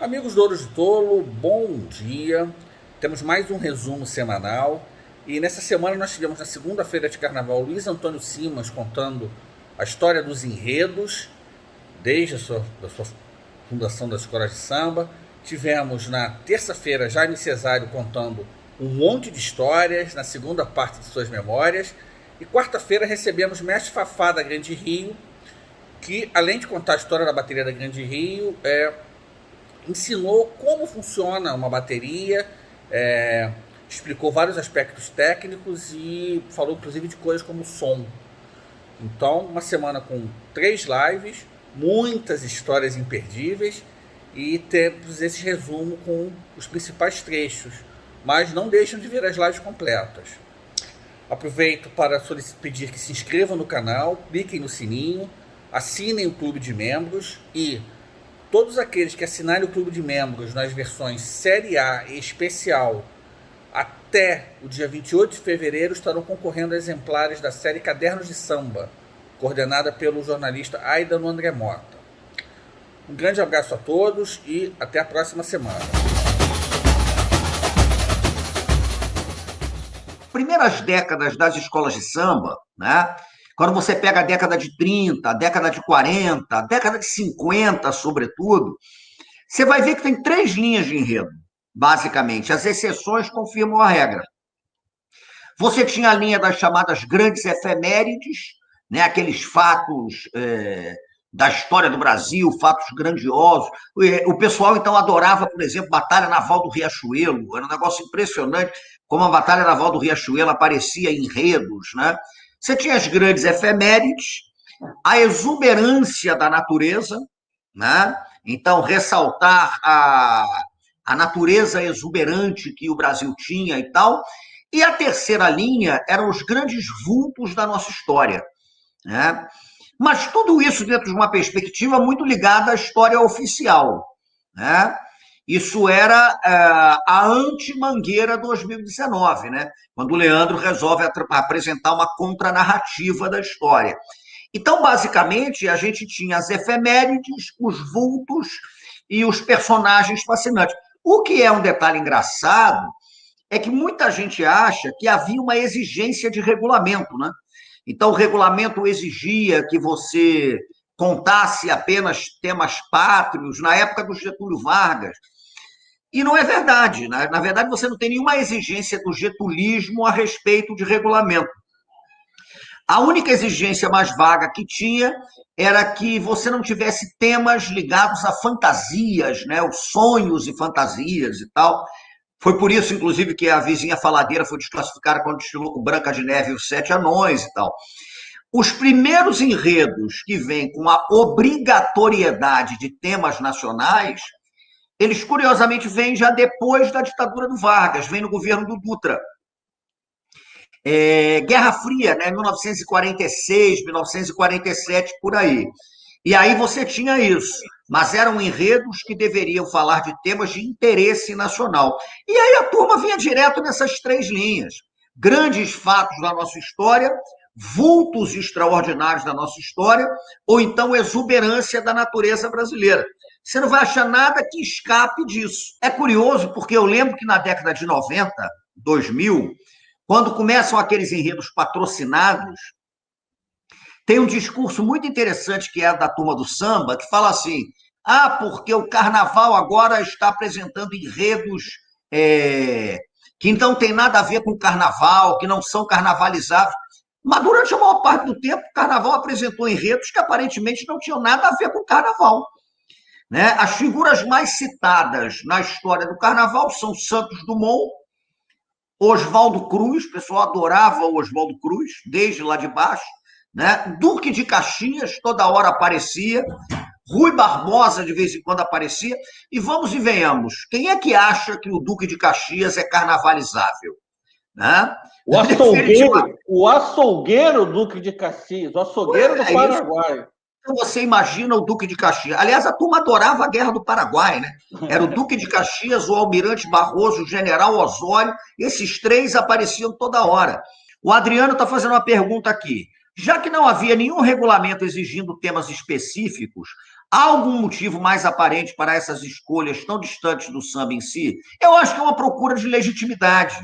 Amigos do Ouro de Tolo, bom dia. Temos mais um resumo semanal. E nessa semana nós tivemos na segunda-feira de carnaval Luiz Antônio Simas contando a história dos enredos, desde da sua fundação das escolas de samba. Tivemos na terça-feira Jaime Cesário contando um monte de histórias, na segunda parte de suas memórias. E quarta-feira recebemos Mestre Fafá da Grande Rio, que além de contar a história da bateria da Grande Rio, ensinou como funciona uma bateria, explicou vários aspectos técnicos e falou inclusive de coisas como som. Então, uma semana com 3 lives, muitas histórias imperdíveis e temos esse resumo com os principais trechos, mas não deixem de ver as lives completas. Aproveito para pedir que se inscrevam no canal, cliquem no sininho, assinem o clube de membros e todos aqueles que assinarem o clube de membros nas versões Série A e Especial até o dia 28 de fevereiro estarão concorrendo a exemplares da série Cadernos de Samba, coordenada pelo jornalista Aidano André Mota. Um grande abraço a todos e até a próxima semana. Primeiras décadas das escolas de samba, né? Quando você pega a década de 30, a década de 40, a década de 50, sobretudo, você vai ver que tem 3 linhas de enredo, basicamente. As exceções confirmam a regra. Você tinha a linha das chamadas grandes efemérides, né? Aqueles fatos da história do Brasil, fatos grandiosos. O pessoal, então, adorava, por exemplo, Batalha Naval do Riachuelo. Era um negócio impressionante como a Batalha Naval do Riachuelo aparecia em enredos, né? Você tinha as grandes efemérides, a exuberância da natureza, né? Então, ressaltar a natureza exuberante que o Brasil tinha e tal. E a terceira linha eram os grandes vultos da nossa história, né? Mas tudo isso dentro de uma perspectiva muito ligada à história oficial, né? Isso era a anti-Mangueira 2019, né? Quando o Leandro resolve apresentar uma contranarrativa da história. Então, basicamente, a gente tinha as efemérides, os vultos e os personagens fascinantes. O que é um detalhe engraçado é que muita gente acha que havia uma exigência de regulamento, né? Então, o regulamento exigia que você contasse apenas temas pátrios na época do Getúlio Vargas. E não é verdade, né? Na verdade, você não tem nenhuma exigência do getulismo a respeito de regulamento. A única exigência mais vaga que tinha era que você não tivesse temas ligados a fantasias, né? Os sonhos e fantasias e tal. Foi por isso, inclusive, que a vizinha faladeira foi desclassificada quando destilou com Branca de Neve e os 7 Anões e tal. Os primeiros enredos que vêm com a obrigatoriedade de temas nacionais, eles curiosamente vêm já depois da ditadura do Vargas, vêm no governo do Dutra. Guerra Fria, né, 1946, 1947, por aí. E aí você tinha isso, mas eram enredos que deveriam falar de temas de interesse nacional. E aí a turma vinha direto nessas 3 linhas. Grandes fatos da nossa história, vultos extraordinários da nossa história, ou então exuberância da natureza brasileira. Você não vai achar nada que escape disso. É curioso, porque eu lembro que na década de 90, 2000, quando começam aqueles enredos patrocinados, tem um discurso muito interessante que é da turma do samba, que fala assim, porque o carnaval agora está apresentando enredos que não tem nada a ver com o carnaval, que não são carnavalizáveis. Mas durante a maior parte do tempo, o carnaval apresentou enredos que aparentemente não tinham nada a ver com o carnaval, né? As figuras mais citadas na história do carnaval são Santos Dumont, Oswaldo Cruz, o pessoal adorava o Oswaldo Cruz, desde lá de baixo, né? Duque de Caxias, toda hora aparecia, Rui Barbosa, de vez em quando aparecia, e vamos e venhamos, quem é que acha que o Duque de Caxias é carnavalizável? Né? O açougueiro Duque de Caxias, o açougueiro do Paraguai. Então você imagina o Duque de Caxias. Aliás, a turma adorava a Guerra do Paraguai, né? Era o Duque de Caxias, o Almirante Barroso, o General Osório, esses 3 apareciam toda hora. O Adriano está fazendo uma pergunta aqui. Já que não havia nenhum regulamento exigindo temas específicos, há algum motivo mais aparente para essas escolhas tão distantes do samba em si? Eu acho que é uma procura de legitimidade.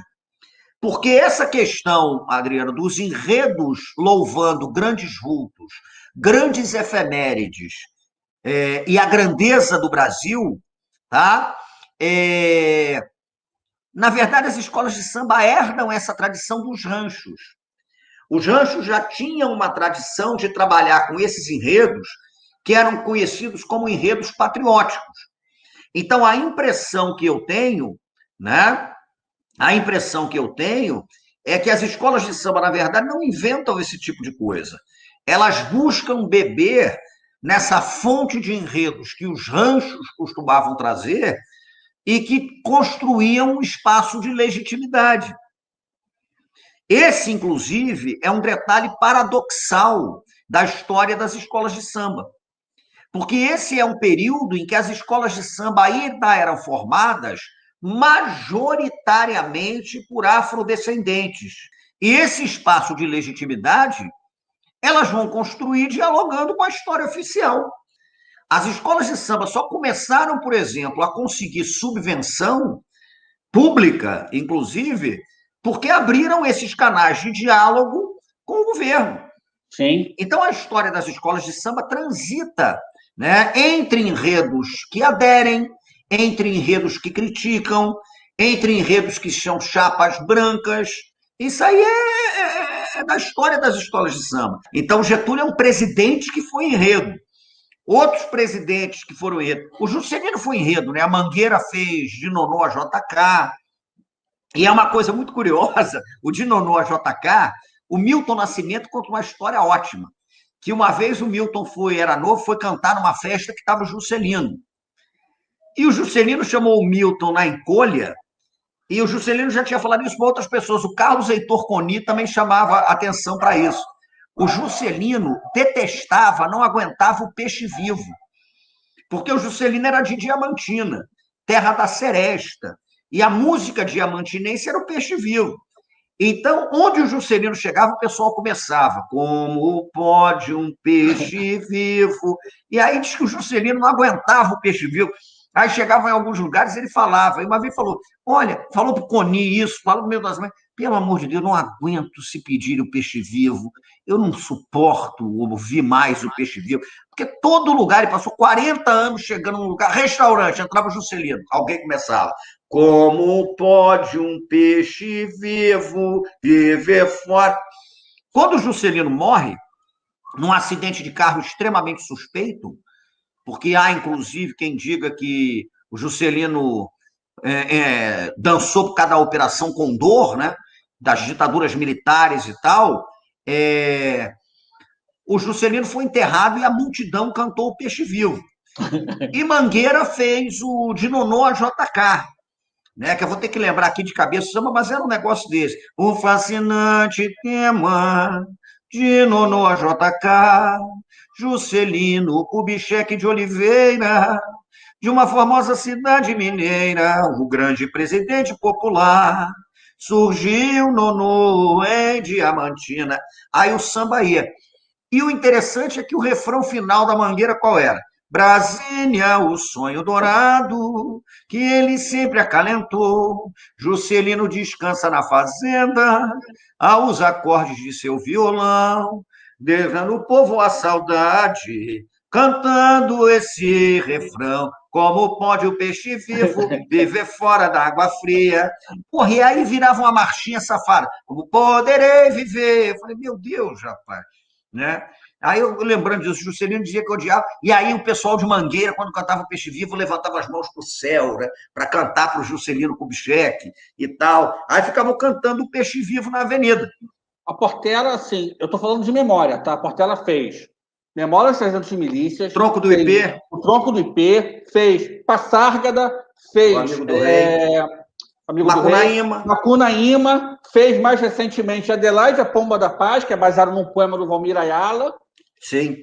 Porque essa questão, Adriano, dos enredos louvando grandes vultos, grandes efemérides e a grandeza do Brasil, tá? Na verdade, as escolas de samba herdam essa tradição dos ranchos. Os ranchos já tinham uma tradição de trabalhar com esses enredos que eram conhecidos como enredos patrióticos. Então, a impressão que eu tenho, né? A impressão que eu tenho é que as escolas de samba, na verdade, não inventam esse tipo de coisa. Elas buscam beber nessa fonte de enredos que os ranchos costumavam trazer e que construíam um espaço de legitimidade. Esse, inclusive, é um detalhe paradoxal da história das escolas de samba. Porque esse é um período em que as escolas de samba ainda eram formadas majoritariamente por afrodescendentes. E esse espaço de legitimidade elas vão construir dialogando com a história oficial. As escolas de samba só começaram, por exemplo, a conseguir subvenção pública, inclusive, porque abriram esses canais de diálogo com o governo. Sim. Então, a história das escolas de samba transita, né, entre enredos que aderem, entre enredos que criticam, entre enredos que são chapas brancas. Isso aí é da história das escolas de samba. Então, Getúlio é um presidente que foi enredo. Outros presidentes que foram enredo. O Juscelino foi enredo, né? A Mangueira fez de Nonô a JK. E é uma coisa muito curiosa, o de Nonô a JK, o Milton Nascimento conta uma história ótima, que uma vez o Milton era novo, foi cantar numa festa que estava o Juscelino. E o Juscelino chamou o Milton na encolha, e o Juscelino já tinha falado isso para outras pessoas. O Carlos Heitor Coni também chamava atenção para isso. O Juscelino detestava, não aguentava o peixe vivo, porque o Juscelino era de Diamantina, terra da seresta, e a música diamantinense era o peixe vivo. Então, onde o Juscelino chegava, o pessoal começava, como pode um peixe vivo? E aí diz que o Juscelino não aguentava o peixe vivo. Aí chegava em alguns lugares, ele falava, e uma vez falou, olha, falou para o Coni isso, falou no meio das mães, pelo amor de Deus, não aguento se pedir o peixe vivo, eu não suporto ouvir mais o peixe vivo, porque todo lugar, ele passou 40 anos chegando num lugar, restaurante, entrava o Juscelino, alguém começava, como pode um peixe vivo viver fora? Quando o Juscelino morre, num acidente de carro extremamente suspeito, porque há, inclusive, quem diga que o Juscelino dançou por causa da Operação Condor, né, das ditaduras militares e tal, o Juscelino foi enterrado e a multidão cantou o Peixe Vivo. E Mangueira fez o de Nonô a JK, né, que eu vou ter que lembrar aqui de cabeça, mas era um negócio desse. Um fascinante tema de Nonô a JK, Juscelino Kubitschek de Oliveira, de uma formosa cidade mineira, o grande presidente popular, surgiu Nonô em Diamantina. Aí o samba ia. E o interessante é que o refrão final da Mangueira qual era? Brasília, o sonho dourado, que ele sempre acalentou. Juscelino descansa na fazenda, aos acordes de seu violão, deixando o povo a saudade, cantando esse refrão. Como pode o peixe vivo viver fora da água fria? Porra, e aí virava uma marchinha safada. Como poderei viver? Eu falei, meu Deus, rapaz, né? Aí eu lembrando disso, o Juscelino dizia que odiava, e aí o pessoal de Mangueira, quando cantava Peixe Vivo, levantava as mãos para o céu, né, para cantar para o Juscelino Kubitschek e tal. Aí ficavam cantando o Peixe Vivo na avenida. A Portela, assim, eu estou falando de memória, tá? A Portela fez Memórias Sargentos de Milícias. Tronco do IP. O Tronco do IP, fez Passárgada, fez... O Amigo do Rei. Macunaíma. Macunaíma, fez mais recentemente Adelaide, a Pomba da Paz, que é baseado num poema do Valmir Ayala. Sim.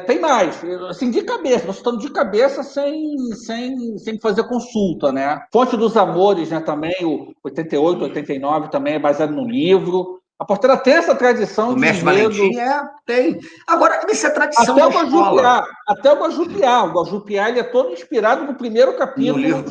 Tem mais, assim, de cabeça, nós estamos de cabeça sem fazer consulta, né? Fonte dos Amores, né, também, o 88, 89, também é baseado num livro. A Portela tem essa tradição O de Mestre enredo. Valentim tem. Agora, isso é tradição Até da o escola. Guajupiá. Até o Guajupiá. O Guajupiá ele é todo inspirado no primeiro No capítulo livro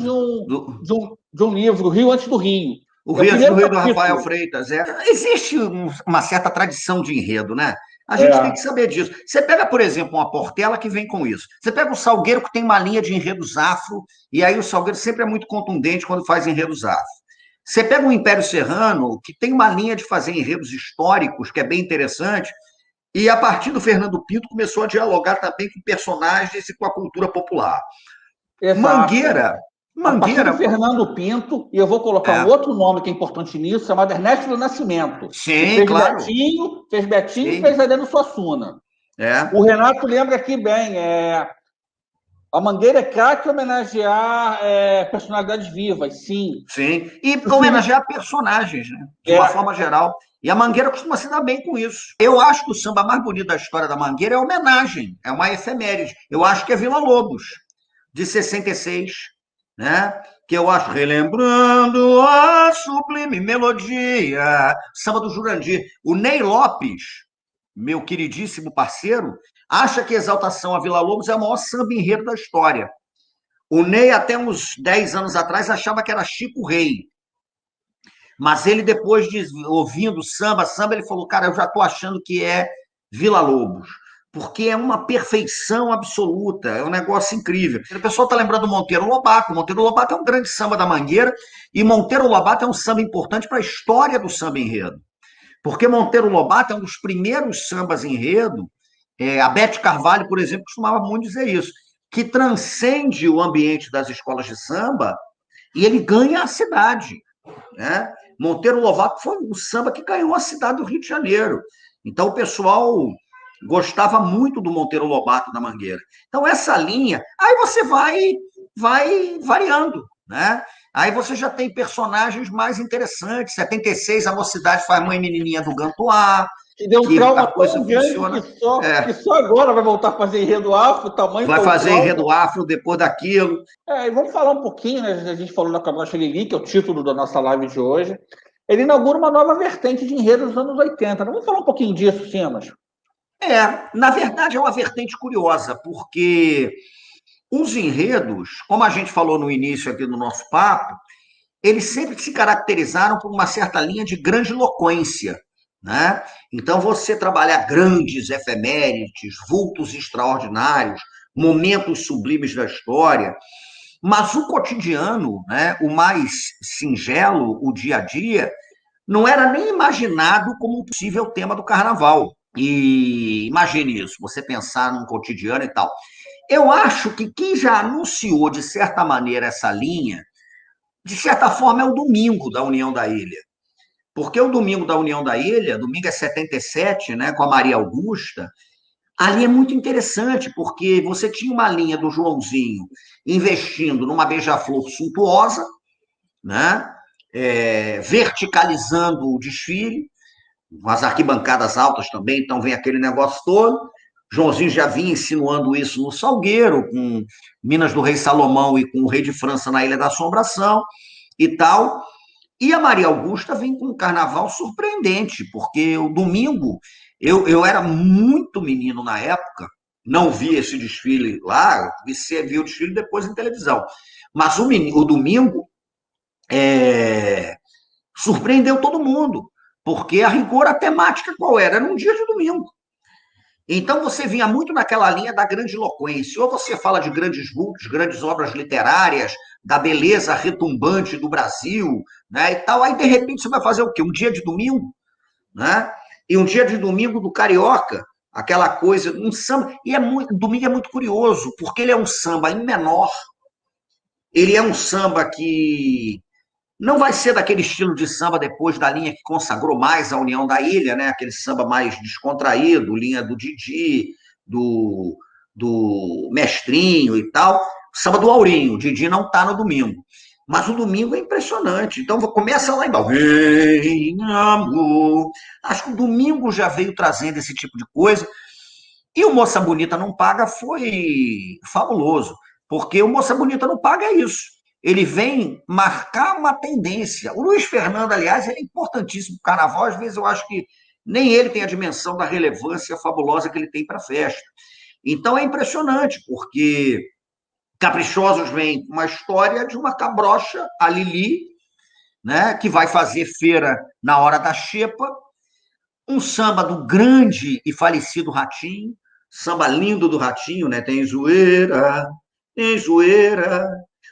de um livro, O Rio Antes do Rio. O É o Rio Antes do primeiro Rio, do Rafael capítulo. Freitas. Existe uma certa tradição de enredo, né? A gente tem É. que saber disso. Você pega, por exemplo, uma Portela que vem com isso. Você pega o Salgueiro, que tem uma linha de enredos afro, e aí o Salgueiro sempre é muito contundente quando faz enredos afro. Você pega o Império Serrano, que tem uma linha de fazer enredos históricos, que é bem interessante, e a partir do Fernando Pinto começou a dialogar também com personagens e com a cultura popular. Exato. Mangueira, A partir do Mangueira, Fernando Pinto, e eu vou colocar um é, outro nome que é importante nisso, chamado Ernesto do Nascimento, que sim, claro, Fez Betinho e sim, fez Adriano Suassuna. é. O Renato lembra aqui bem, a Mangueira é craque homenagear personalidades vivas, sim. Sim, e O filme homenagear personagens, né? De uma é, forma geral. E a Mangueira costuma se dar bem com isso. Eu acho que o samba mais bonito da história da Mangueira é a homenagem, é uma efeméride. Eu acho que é Vila Lobos, de 66, né? Que eu acho, relembrando a sublime melodia, samba do Jurandir. O Ney Lopes, meu queridíssimo parceiro, acha que Exaltação a Vila Lobos é o maior samba enredo da história. O Ney, até uns 10 anos atrás, achava que era Chico Rei. Mas ele, depois de ouvindo samba, ele falou, cara, eu já estou achando que é Vila Lobos. Porque é uma perfeição absoluta, é um negócio incrível. O pessoal está lembrando do Monteiro Lobato. Monteiro Lobato é um grande samba da Mangueira, e Monteiro Lobato é um samba importante para a história do samba enredo. Porque Monteiro Lobato é um dos primeiros sambas enredo. A Bete Carvalho, por exemplo, costumava muito dizer isso, que transcende o ambiente das escolas de samba e ele ganha a cidade, né? Monteiro Lobato foi um samba que ganhou a cidade do Rio de Janeiro. Então o pessoal gostava muito do Monteiro Lobato da Mangueira. Então essa linha, aí você vai variando, né? Aí você já tem personagens mais interessantes. 76, a Mocidade faz Mãe Menininha do Gantuá, que deu um que a trauma coisa tão grande funciona. que só agora vai voltar a fazer enredo afro, o tamanho Vai foi o fazer trauma. enredo afro depois daquilo. E vamos falar um pouquinho, né? A gente falou da Cabrocha Lili, que é o título da nossa live de hoje. Ele inaugura uma nova vertente de enredo dos anos 80. Vamos falar um pouquinho disso, Simas? Na verdade é uma vertente curiosa, porque os enredos, como a gente falou no início aqui do nosso papo, eles sempre se caracterizaram por uma certa linha de grandiloquência, né? Então, você trabalhar grandes efemérides, vultos extraordinários, momentos sublimes da história, mas o cotidiano, né, o mais singelo, o dia a dia, não era nem imaginado como um possível tema do carnaval. E imagine isso, você pensar num cotidiano e tal. Eu acho que quem já anunciou, de certa maneira, essa linha, de certa forma, é o Domingo da União da Ilha. Porque o Domingo da União da Ilha, domingo é 77, né, com a Maria Augusta, ali é muito interessante, porque você tinha uma linha do Joãozinho investindo numa beija-flor suntuosa, né, verticalizando o desfile, as arquibancadas altas também, então vem aquele negócio todo. Joãozinho já vinha insinuando isso no Salgueiro, com Minas do Rei Salomão e com o Rei de França na Ilha da Assombração e tal. E a Maria Augusta vem com um carnaval surpreendente, porque o domingo, eu era muito menino na época, não vi esse desfile lá, vi o desfile depois em televisão. Mas o domingo surpreendeu todo mundo, porque a rigor a temática qual era? Era um dia de domingo. Então você vinha muito naquela linha da grandiloquência. Ou você fala de grandes vultos, grandes obras literárias, da beleza retumbante do Brasil, né, e tal. Aí, de repente, você vai fazer o quê? Um dia de domingo, né? E um dia de domingo do Carioca, aquela coisa, um samba. Domingo é muito curioso, porque ele é um samba em menor, ele é um samba que não vai ser daquele estilo de samba depois da linha que consagrou mais a União da Ilha, né? Aquele samba mais descontraído, linha do Didi, do Mestrinho e tal. O samba do Aurinho, o Didi não está no domingo. Mas o domingo é impressionante. Então começa lá embaixo. Vem, amor. Acho que o domingo já veio trazendo esse tipo de coisa. E o Moça Bonita Não Paga foi fabuloso. Porque o Moça Bonita Não Paga é isso. ele vem marcar uma tendência. O Luiz Fernando, aliás, ele é importantíssimo para o carnaval. Às vezes eu acho que nem ele tem a dimensão da relevância fabulosa que ele tem para a festa. Então é impressionante, porque Caprichosos vem com uma história de uma cabrocha, a Lili, né, que vai fazer feira na hora da xepa, um samba do grande e falecido Ratinho, samba lindo do Ratinho, né? Tem zoeira,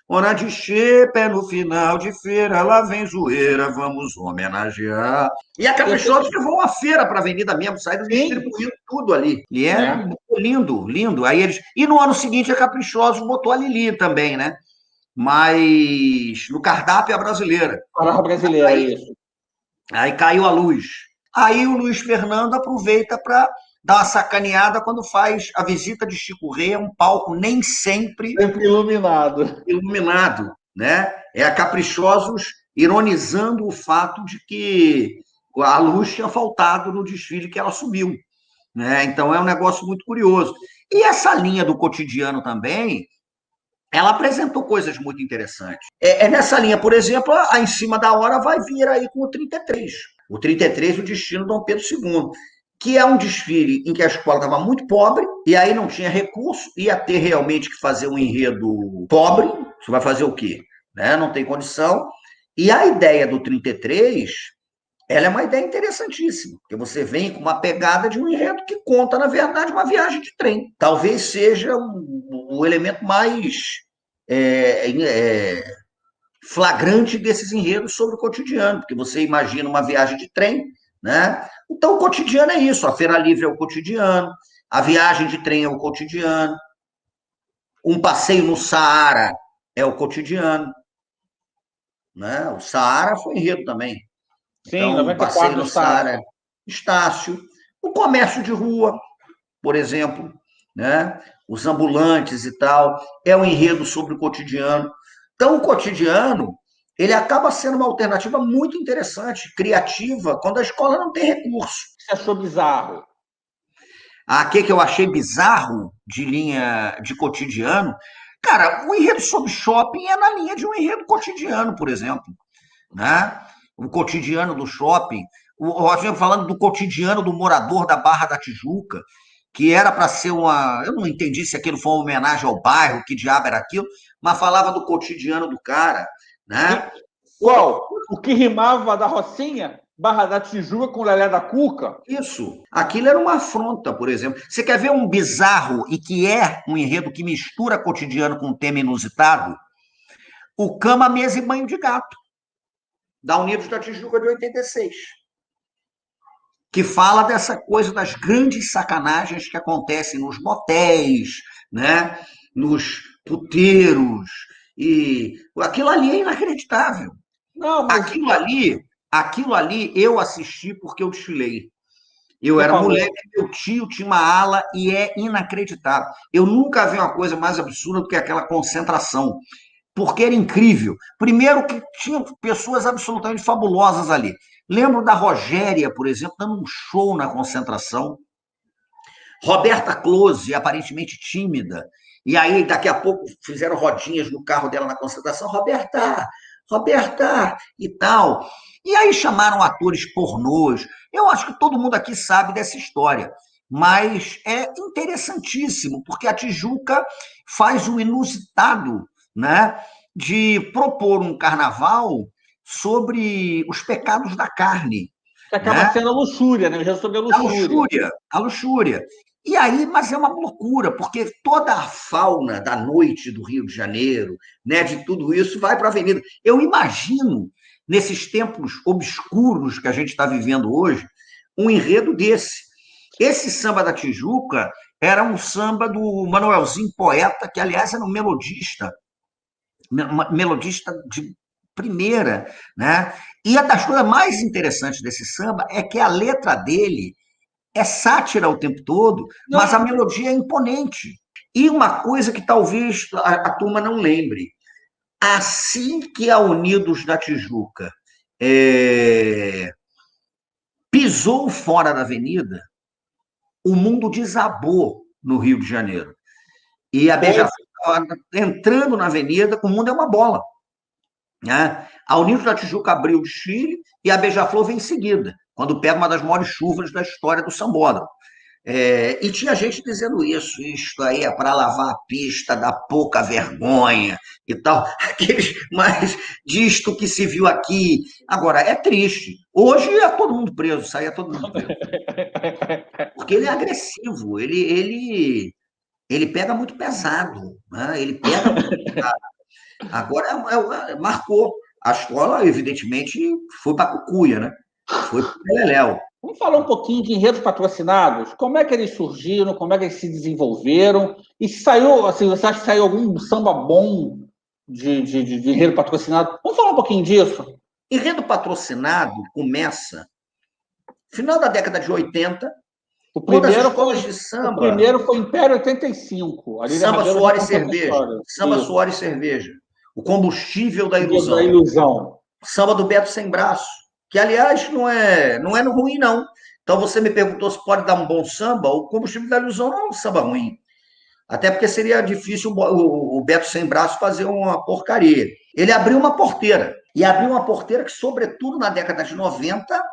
hora de xepa é no final de feira, lá vem zoeira, vamos homenagear. E a Caprichosos levou uma feira para a Avenida mesmo, saíram distribuindo tudo ali. E é lindo, lindo. Aí eles... E no ano seguinte a Caprichosos botou a Lili também, né? Mas no cardápio a brasileira. Carnaval brasileira, isso. Aí caiu a luz. Aí o Luiz Fernando aproveita para dar uma sacaneada quando faz a visita de Chico Rei, é um palco nem sempre iluminado, né? É a Caprichosos ironizando o fato de que a luz tinha faltado no desfile que ela subiu, né? Então é um negócio muito curioso. E essa linha do cotidiano também, ela apresentou coisas muito interessantes. Nessa linha, por exemplo, a Em Cima da Hora vai vir aí com o 33. O 33, o Destino Dom Pedro II, que é um desfile em que a escola estava muito pobre, e aí não tinha recurso, ia ter realmente que fazer um enredo pobre, você vai fazer o quê? Né? Não tem condição. E a ideia do 33, ela é uma ideia interessantíssima, porque você vem com uma pegada de um enredo que conta, na verdade, uma viagem de trem. Talvez seja o elemento mais flagrante desses enredos sobre o cotidiano, porque você imagina uma viagem de trem, né? Então, o cotidiano é isso, a Feira Livre é o cotidiano, a viagem de trem é o cotidiano, um passeio no Saara é o cotidiano, né? O Saara foi enredo também. Sim, então, 94 um passeio no Saara, Estácio, o comércio de rua, por exemplo, né? Os ambulantes e tal, é um enredo sobre o cotidiano. Então, o cotidiano, ele acaba sendo uma alternativa muito interessante, criativa, quando a escola não tem recurso. Você achou bizarro? Que eu achei bizarro de linha de cotidiano, cara, o enredo sobre shopping é na linha de um enredo cotidiano, por exemplo, né? O cotidiano do shopping, o Roger falando do cotidiano do morador da Barra da Tijuca, que era para ser uma... Eu não entendi se aquilo foi uma homenagem ao bairro, que diabo era aquilo, mas falava do cotidiano do cara, né? Qual? O que rimava da Rocinha? Barra da Tijuca com Lelé da Cuca? Isso. Aquilo era uma afronta, por exemplo. Você quer ver um bizarro e que é um enredo que mistura cotidiano com tema inusitado? O Cama, Mesa e Banho de Gato, da Unidos da Tijuca de 86. Que fala dessa coisa das grandes sacanagens que acontecem nos motéis, né? Nos puteiros, e aquilo ali é inacreditável. Não, mas... aquilo ali eu assisti porque eu desfilei. Eu era moleque, meu tio tinha uma ala e é inacreditável. Eu nunca vi uma coisa mais absurda do que aquela concentração, porque era incrível. Primeiro que tinha pessoas absolutamente fabulosas ali. Lembro da Rogéria, por exemplo, dando um show na concentração. Roberta Close, aparentemente tímida. E aí, daqui a pouco, fizeram rodinhas no carro dela na concentração. Roberta, e tal. E aí chamaram atores pornôs. Eu acho que todo mundo aqui sabe dessa história. Mas é interessantíssimo, porque a Tijuca faz o inusitado, né, de propor um carnaval sobre os pecados da carne. Que acaba sendo a luxúria, né? Já sobre a luxúria. A luxúria. E aí, mas é uma loucura, porque toda a fauna da noite do Rio de Janeiro, né, de tudo isso, vai para a Avenida. Eu imagino, nesses tempos obscuros que a gente está vivendo hoje, um enredo desse. Esse samba da Tijuca era um samba do Manuelzinho Poeta, que, aliás, era um melodista de primeira, né? E uma das coisas mais interessantes desse samba é que a letra dele é sátira o tempo todo, mas a melodia é imponente. E uma coisa que talvez a turma não lembre, assim que a Unidos da Tijuca pisou fora da avenida, o mundo desabou no Rio de Janeiro. E a Beija-Flor entrando na avenida, o mundo é uma bola. né? A Unidos da Tijuca abriu o desfile e a Beija-Flor vem em seguida, quando pega uma das maiores chuvas da história do sambódromo. E tinha gente dizendo isso aí é para lavar a pista, dá pouca vergonha e tal. Aqueles, mas disto que se viu aqui. Agora, é triste. Hoje é todo mundo preso, saía todo mundo preso. Porque ele é agressivo, ele pega muito pesado, né? Ele pega muito pesado. Agora, marcou. A escola, evidentemente, foi para a cucuia, né? Foi para o Leléu. Vamos falar um pouquinho de enredos patrocinados. Como é que eles surgiram? Como é que eles se desenvolveram? E se saiu, assim, você acha que saiu algum samba bom de enredo patrocinado? Vamos falar um pouquinho disso? Enredo patrocinado começa final da década de 80, quando as escolas de samba... O primeiro foi Império 85. Ali Samba, suor e cerveja. Samba, suor e cerveja. O combustível da ilusão. Da ilusão. Samba do Beto Sem Braço, que, aliás, não é ruim, não. Então, você me perguntou se pode dar um bom samba. O combustível da ilusão não é um samba ruim. Até porque seria difícil o Beto Sem Braço fazer uma porcaria. Ele abriu uma porteira. E abriu uma porteira que, sobretudo na década de 90,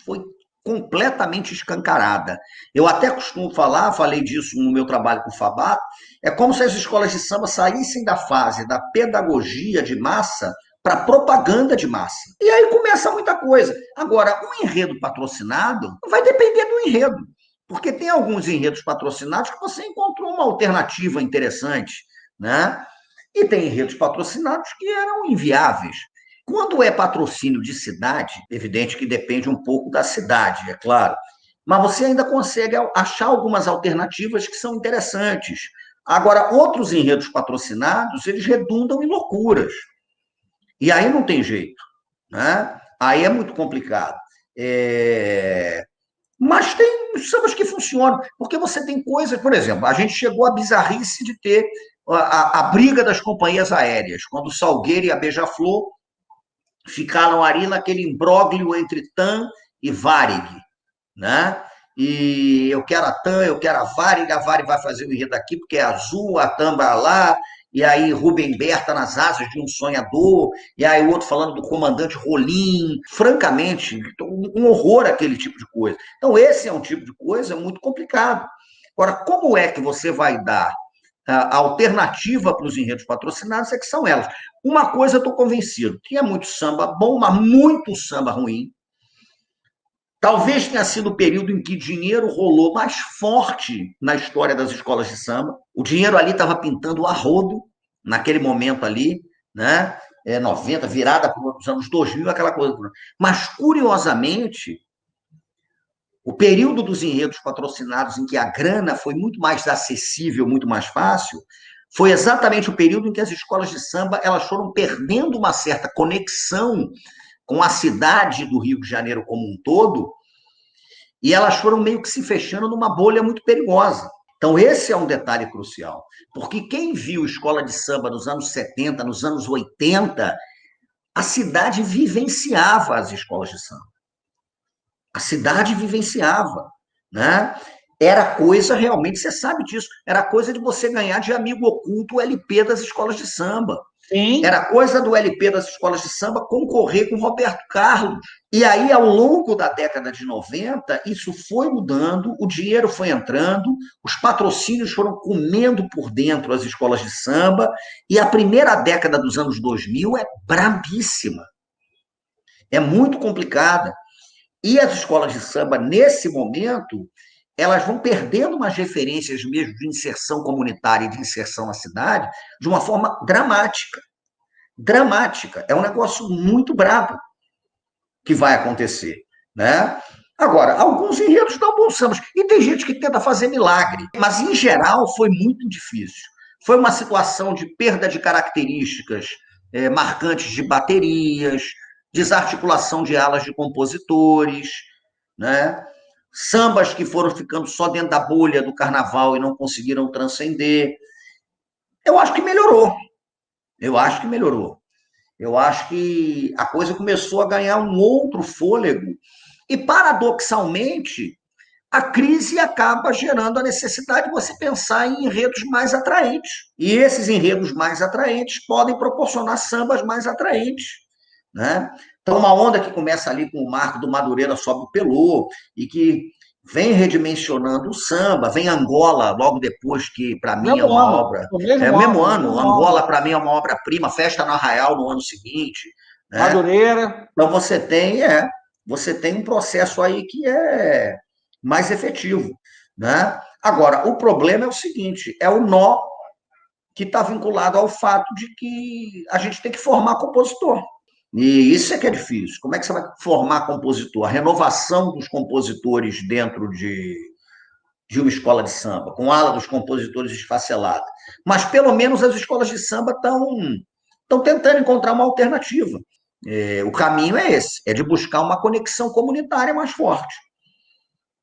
foi completamente escancarada. Eu até costumo falar, falei disso no meu trabalho com o Fabato, é como se as escolas de samba saíssem da fase da pedagogia de massa para propaganda de massa. E aí começa muita coisa. Agora, um enredo patrocinado vai depender do enredo, porque tem alguns enredos patrocinados que você encontrou uma alternativa interessante, né? E tem enredos patrocinados que eram inviáveis. Quando é patrocínio de cidade, evidente que depende um pouco da cidade, é claro, mas você ainda consegue achar algumas alternativas que são interessantes. Agora, outros enredos patrocinados, eles redundam em loucuras. E aí não tem jeito, né? Aí é muito complicado. Mas tem sambas que funcionam, porque você tem coisas, por exemplo, a gente chegou à bizarrice de ter a briga das companhias aéreas, quando o Salgueiro e a Beija-Flor ficaram ali naquele imbróglio entre TAM e Varig, né? E eu quero a TAM, eu quero a Varig vai fazer o enredo aqui porque é azul, a TAM vai lá, e aí Rubem Berta nas asas de um sonhador, e aí o outro falando do comandante Rolim. Francamente, um horror aquele tipo de coisa. Então, esse é um tipo de coisa muito complicado. Agora, como é que você vai dar a alternativa para os enredos patrocinados? É que são elas. Uma coisa eu estou convencido, tinha muito samba bom, mas muito samba ruim. Talvez tenha sido o período em que dinheiro rolou mais forte na história das escolas de samba. O dinheiro ali estava pintando a rodo, naquele momento ali, né? 90, virada para os anos 2000, aquela coisa. Mas, curiosamente, o período dos enredos patrocinados, em que a grana foi muito mais acessível, muito mais fácil, foi exatamente o período em que as escolas de samba elas foram perdendo uma certa conexão com a cidade do Rio de Janeiro como um todo, e elas foram meio que se fechando numa bolha muito perigosa. Então, esse é um detalhe crucial, porque quem viu escola de samba nos anos 70, nos anos 80, a cidade vivenciava as escolas de samba. A cidade vivenciava, né? Era coisa, realmente, você sabe disso, era coisa de você ganhar de amigo oculto o LP das escolas de samba. Sim. Era coisa do LP das escolas de samba concorrer com o Roberto Carlos. E aí, ao longo da década de 90, isso foi mudando, o dinheiro foi entrando, os patrocínios foram comendo por dentro as escolas de samba, e a primeira década dos anos 2000 é brabíssima. É muito complicada. E as escolas de samba, nesse momento, elas vão perdendo umas referências mesmo de inserção comunitária e de inserção na cidade de uma forma dramática. Dramática. É um negócio muito brabo que vai acontecer, né? Agora, alguns enredos dão bons sambas. E tem gente que tenta fazer milagre. Mas, em geral, foi muito difícil. Foi uma situação de perda de características marcantes de baterias, desarticulação de alas de compositores, né? Sambas que foram ficando só dentro da bolha do carnaval e não conseguiram transcender. Eu acho que melhorou. Eu acho que melhorou. Eu acho que a coisa começou a ganhar um outro fôlego. E, paradoxalmente, a crise acaba gerando a necessidade de você pensar em enredos mais atraentes. E esses enredos mais atraentes podem proporcionar sambas mais atraentes, né? Então, uma onda que começa ali com o Marco do Madureira Sobe o Pelô, e que vem redimensionando o samba, vem Angola logo depois, que para mim é Mesmo uma ano, obra, no é o mesmo mesmo ano, ano, mesmo Angola ano. para mim é uma obra-prima, Festa no Arraial no ano seguinte, né? Madureira. Então você tem um processo aí que é mais efetivo, né? Agora, o problema é o seguinte, é o nó que está vinculado ao fato de que a gente tem que formar compositor. E isso é que é difícil. Como é que você vai formar compositor? A renovação dos compositores dentro de uma escola de samba, com ala dos compositores esfacelada. Mas, pelo menos, as escolas de samba estão tentando encontrar uma alternativa. O caminho é esse, é de buscar uma conexão comunitária mais forte.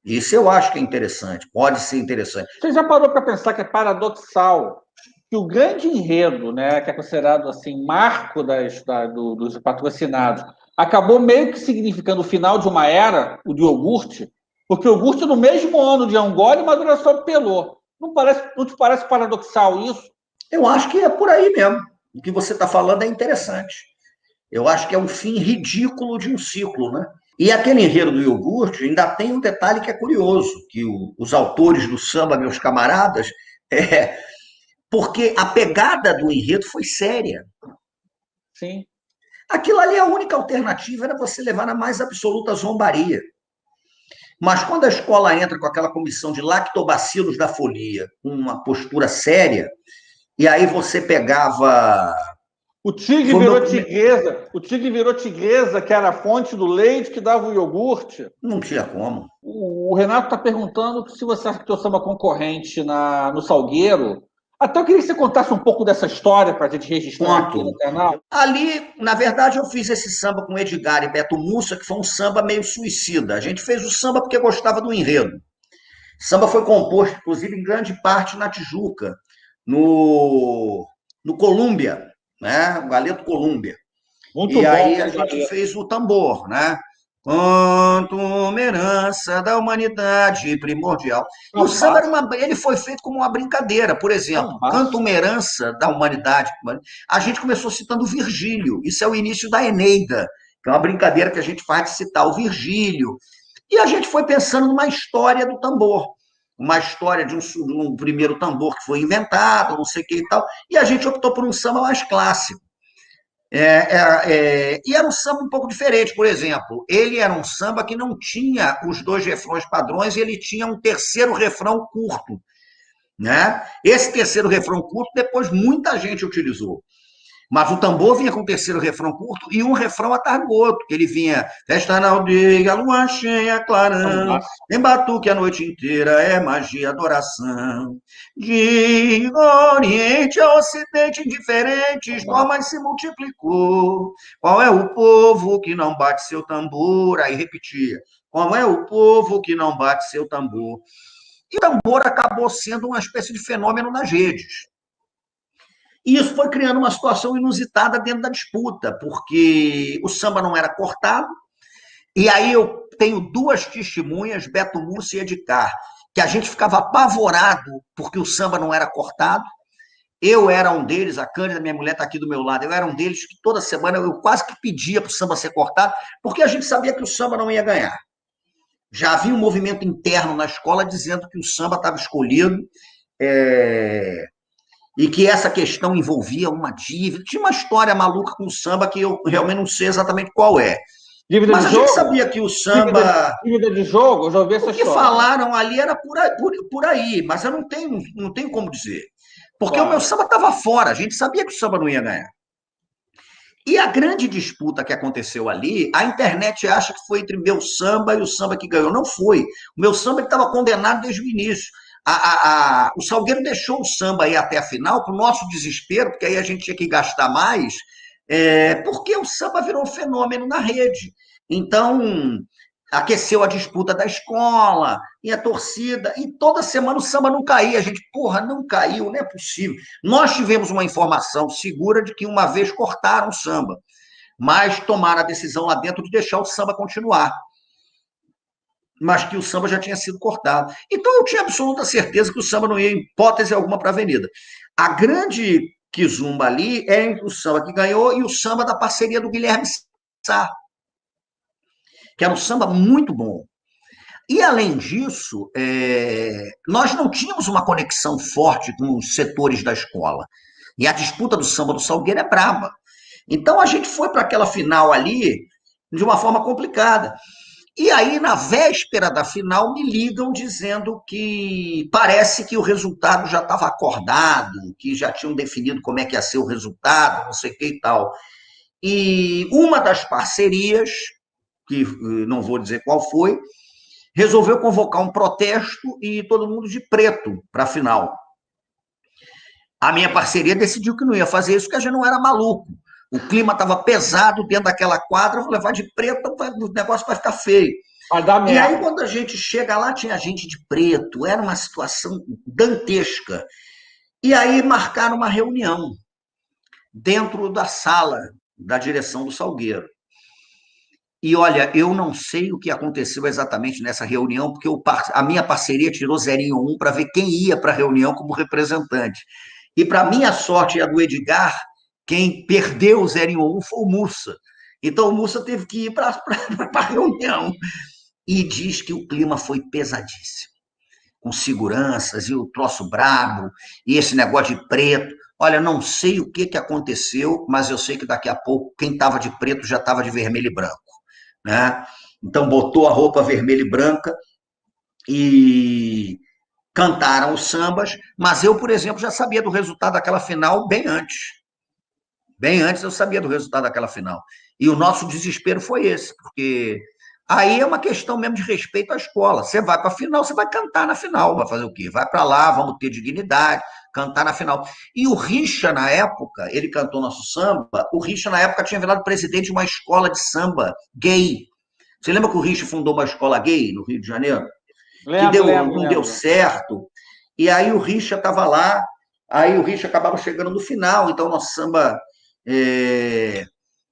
Isso eu acho que é interessante, pode ser interessante. Você já parou para pensar que é paradoxal que o grande enredo, né, que é considerado assim marco dos patrocinados, acabou meio que significando o final de uma era, o de iogurte, porque o iogurte no mesmo ano de Angola e Maduração Pelô. Não te parece paradoxal isso? Eu acho que é por aí mesmo. O que você está falando é interessante. Eu acho que é um fim ridículo de um ciclo, né? E aquele enredo do iogurte ainda tem um detalhe que é curioso, que os autores do samba, meus camaradas, é, porque a pegada do enredo foi séria. Sim. Aquilo ali, a única alternativa era você levar na mais absoluta zombaria. Mas quando a escola entra com aquela comissão de lactobacilos da folia, com uma postura séria, e aí você pegava. O tigre Foi virou meu... tigresa. O tigre virou tigresa, que era a fonte do leite que dava o iogurte. Não tinha como. O Renato está perguntando se você acha que teu samba concorrente no Salgueiro. Até eu queria que você contasse um pouco dessa história para a gente registrar aqui no Ponto. canal. Ali, na verdade, eu fiz esse samba com Edgar e Beto Mussa, que foi um samba meio suicida. A gente fez o samba porque gostava do enredo. O samba foi composto, inclusive, em grande parte na Tijuca, no Colúmbia, né? O Galeto Colúmbia. Muito E bom, aí a gente Galeto. fez o tambor, né? Quanto uma herança da humanidade primordial. E o samba ele foi feito como uma brincadeira. Por exemplo, Canto uma herança da humanidade. A gente começou citando o Virgílio. Isso é o início da Eneida, que é uma brincadeira que a gente faz de citar o Virgílio. E a gente foi pensando numa história do tambor. Uma história de um primeiro tambor que foi inventado, não sei o que e tal. E a gente optou por um samba mais clássico. E era um samba um pouco diferente, por exemplo, ele era um samba que não tinha os dois refrões padrões, ele tinha um terceiro refrão curto, né? Esse terceiro refrão curto, depois muita gente utilizou. Mas o tambor vinha com o terceiro refrão curto e um refrão atrás do outro, que ele vinha, festa na aldeia, lua cheia, clarão, em batuque a noite inteira, é magia, adoração. De oriente a ocidente, indiferentes, formas se multiplicou. Qual é o povo que não bate seu tambor? Aí repetia, qual é o povo que não bate seu tambor? E o tambor acabou sendo uma espécie de fenômeno nas redes. E isso foi criando uma situação inusitada dentro da disputa, porque o samba não era cortado, e aí eu tenho duas testemunhas, Beto Mussa e Edgar, que a gente ficava apavorado porque o samba não era cortado. Eu era um deles, a Cândida, minha mulher está aqui do meu lado, eu era um deles que toda semana eu quase que pedia para o samba ser cortado, porque a gente sabia que o samba não ia ganhar. Já havia um movimento interno na escola dizendo que o samba estava escolhido, e que essa questão envolvia uma dívida. Tinha uma história maluca com o samba que eu realmente não sei exatamente qual é. Dívida Mas de a gente jogo? sabia que o samba. Dívida de jogo? Eu já ouvi essa O que história. falaram ali era por aí, mas eu não tenho como dizer. Porque Claro. o meu samba estava fora, a gente sabia que o samba não ia ganhar. E a grande disputa que aconteceu ali, a internet acha que foi entre meu samba e o samba que ganhou. Não foi. O meu samba estava condenado desde o início. O Salgueiro deixou o samba aí até a final, para o nosso desespero, porque aí a gente tinha que gastar mais, porque o samba virou um fenômeno na rede. Então, aqueceu a disputa da escola, e a torcida, e toda semana o samba não caía. A gente, porra, não caiu, não é possível. Nós tivemos uma informação segura de que uma vez cortaram o samba, mas tomaram a decisão lá dentro de deixar o samba continuar. mas que o samba já tinha sido cortado. Então eu tinha absoluta certeza que o samba não ia, em hipótese alguma, para a avenida. A grande quizumba ali é entre o samba que ganhou e o samba da parceria do Guilherme Sá, que era um samba muito bom. E, além disso, nós não tínhamos uma conexão forte com os setores da escola. E a disputa do samba do Salgueiro é braba. Então, a gente foi para aquela final ali de uma forma complicada. E aí, na véspera da final, me ligam dizendo que parece que o resultado já estava acordado, que já tinham definido como é que ia ser o resultado, não sei o que e tal. E uma das parcerias, que não vou dizer qual foi, resolveu convocar um protesto e todo mundo de preto para a final. A minha parceria decidiu que não ia fazer isso, porque a gente não era maluco. O clima estava pesado dentro daquela quadra, vou levar de preto, o negócio vai ficar feio. Vai dar merda. E aí, quando a gente chega lá, tinha gente de preto, era uma situação dantesca. E aí marcaram uma reunião dentro da sala da direção do Salgueiro. E olha, eu não sei o que aconteceu exatamente nessa reunião, porque a minha parceria tirou 0,1 para ver quem ia para a reunião como representante. E, para minha sorte e a do Edgar, quem perdeu o 0,1 foi o Mussa. Então, o Mussa teve que ir para a reunião. E diz que o clima foi pesadíssimo, com seguranças e o troço brabo, e esse negócio de preto. Olha, não sei o que aconteceu, mas eu sei que daqui a pouco quem estava de preto já estava de vermelho e branco. Né? Então, botou a roupa vermelha e branca e cantaram os sambas, mas eu, por exemplo, já sabia do resultado daquela final bem antes. Bem antes eu sabia do resultado daquela final. E o nosso desespero foi esse, porque aí é uma questão mesmo de respeito à escola. Você vai para a final, você vai cantar na final, vai fazer o quê? Vai para lá, vamos ter dignidade, cantar na final. E o Richa, na época, ele cantou nosso samba, o Richa, na época, tinha virado presidente de uma escola de samba gay. Você lembra que o Richa fundou uma escola gay no Rio de Janeiro? Não deu certo. E aí o Richa estava lá, aí o Richa acabava chegando no final, então nosso samba...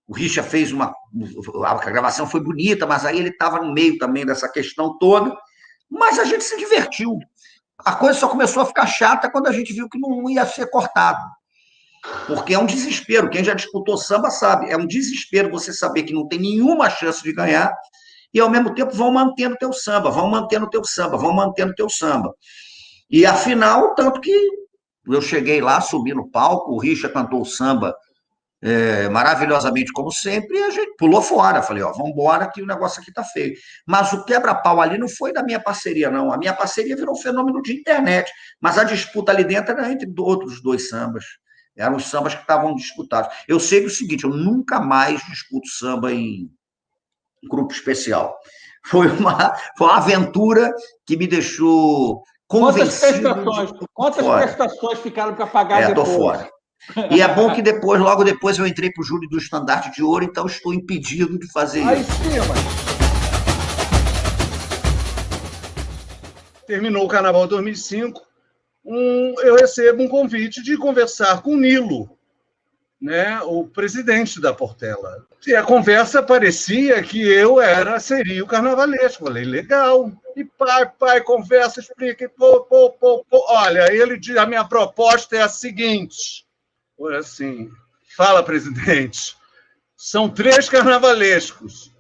O Richa fez a gravação foi bonita, mas aí ele estava no meio também dessa questão toda, mas a gente se divertiu. A coisa só começou a ficar chata quando a gente viu que não ia ser cortado. Porque é um desespero. Quem já disputou samba sabe. É um desespero você saber que não tem nenhuma chance de ganhar e, ao mesmo tempo, vão mantendo teu samba, vão mantendo teu samba, vão mantendo teu samba. E, afinal, tanto que eu cheguei lá, subi no palco, o Richa cantou o samba maravilhosamente, como sempre, e a gente pulou fora. Falei, vamos embora que o negócio aqui tá feio. Mas o quebra-pau ali não foi da minha parceria, não. A minha parceria virou um fenômeno de internet, mas a disputa ali dentro era entre outros dois sambas. Eram os sambas que estavam disputados. Eu sei o seguinte, eu nunca mais disputo samba em grupo especial. Foi uma aventura que me deixou convencido. Quantas prestações ficaram para pagar depois? Tô fora. E é bom que depois, logo depois, eu entrei para o júri do Estandarte de Ouro, então estou impedido de fazer isso. Terminou o Carnaval 2005, eu recebo um convite de conversar com o Nilo, né, o presidente da Portela. E a conversa parecia que eu seria o carnavalesco. Falei, legal. E pai, conversa, explica. Olha, ele diz, a minha proposta é a seguinte... Assim, fala, presidente, são 3 carnavalescos.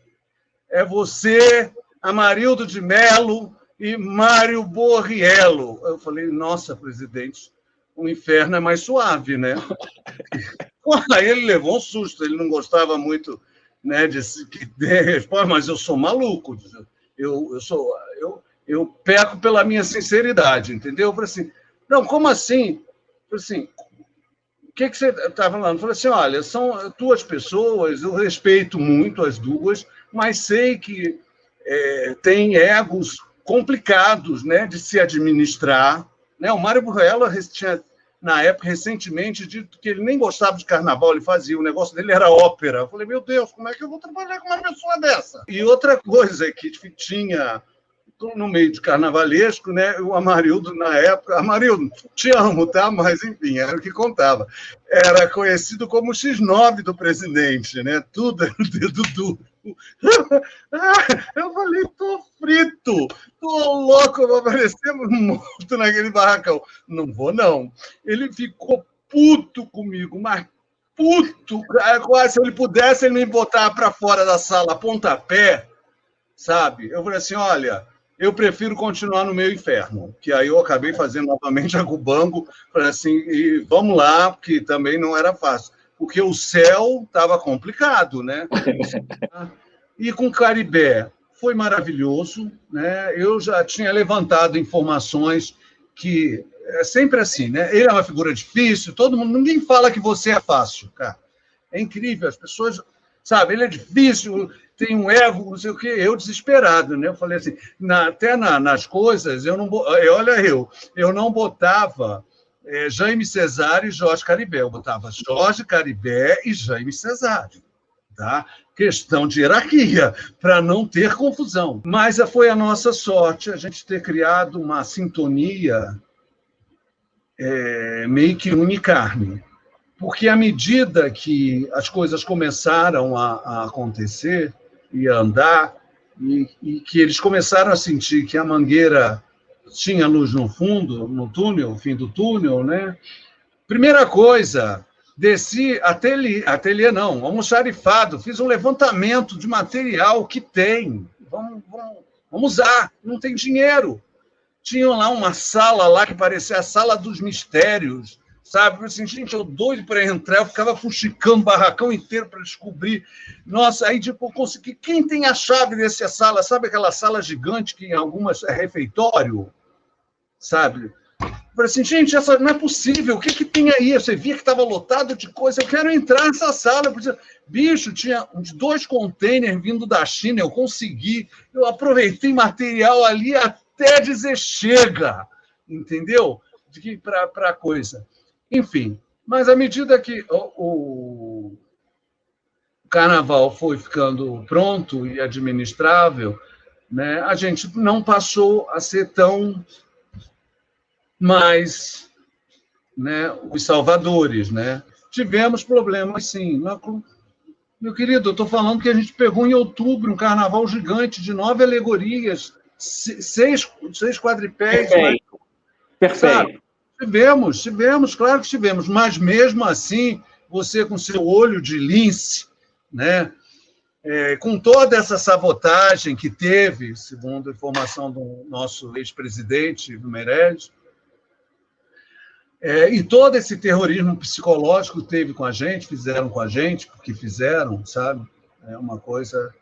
É você, Amarildo de Melo e Mário Borriello. Eu falei, nossa, presidente, o inferno é mais suave, né? Aí ele levou um susto, ele não gostava muito, né, mas eu sou maluco, eu peco pela minha sinceridade, entendeu? Eu falei assim, não, como assim? Eu falei assim, o que você está falando? Eu falei assim, olha, são 2 pessoas, eu respeito muito as 2, mas sei que tem egos complicados, né, de se administrar. Né? O Mário Borriello tinha, na época, recentemente, dito que ele nem gostava de carnaval, ele fazia, o negócio dele era ópera. Eu falei, meu Deus, como é que eu vou trabalhar com uma pessoa dessa? E outra coisa que tinha... no meio de carnavalesco, né? O Amarildo, na época... Amarildo, te amo, tá? Mas, enfim, era o que contava. Era conhecido como o X9 do presidente, né? Tudo era o dedo duro. Eu falei, tô frito, tô louco, eu vou aparecer morto naquele barracão. Não vou, não. Ele ficou puto comigo, mas puto. Quase, se ele pudesse, ele me botava para fora da sala, pontapé, sabe? Eu falei assim, olha, eu prefiro continuar no meu inferno, que aí eu acabei fazendo novamente a Cubango, falei assim, e vamos lá, porque também não era fácil, porque o céu estava complicado, né? E com o Caribé foi maravilhoso, né? Eu já tinha levantado informações que é sempre assim, né? Ele é uma figura difícil, todo mundo, ninguém fala que você é fácil, cara. É incrível, as pessoas, sabe, ele é difícil, tem um ego, não sei o quê, eu desesperado, né? Eu falei assim, até nas coisas, eu não, olha eu não botava Jaime Cesário e Jorge Caribé, eu botava Jorge Caribé e Jaime Cesário, tá? Questão de hierarquia, para não ter confusão. Mas foi a nossa sorte a gente ter criado uma sintonia meio que unicarne. Porque à medida que as coisas começaram a acontecer e a andar, e que eles começaram a sentir que a Mangueira tinha luz no fundo, no túnel, fim do túnel, né? Primeira coisa, desci, ateliê não, almoxarifado, fiz um levantamento de material que tem, vamos usar, não tem dinheiro. Tinha lá uma sala lá que parecia a sala dos mistérios, sabe? Assim, gente, eu doido para entrar, eu ficava fuxicando o barracão inteiro para descobrir. Nossa, aí tipo, eu consegui. Quem tem a chave dessa sala? Sabe aquela sala gigante que em algumas é refeitório? Sabe? Eu falei assim, gente, essa não é possível. O que tem aí? Você via que estava lotado de coisa. Eu quero entrar nessa sala. Bicho, tinha uns 2 containers vindo da China. Eu consegui. Eu aproveitei material ali até dizer chega. Entendeu? Para a coisa. Enfim, mas à medida que o carnaval foi ficando pronto e administrável, né, a gente não passou a ser tão mais, né, os salvadores, né? Tivemos problemas, sim. Meu querido, eu estou falando que a gente pegou em outubro um carnaval gigante de 9 alegorias, 6 quadripés. Perfeito. Tivemos, claro que tivemos, mas mesmo assim, você com seu olho de lince, né, com toda essa sabotagem que teve, segundo a informação do nosso ex-presidente, do Meirelles, e todo esse terrorismo psicológico que teve com a gente, fizeram com a gente, porque fizeram, sabe? É uma coisa...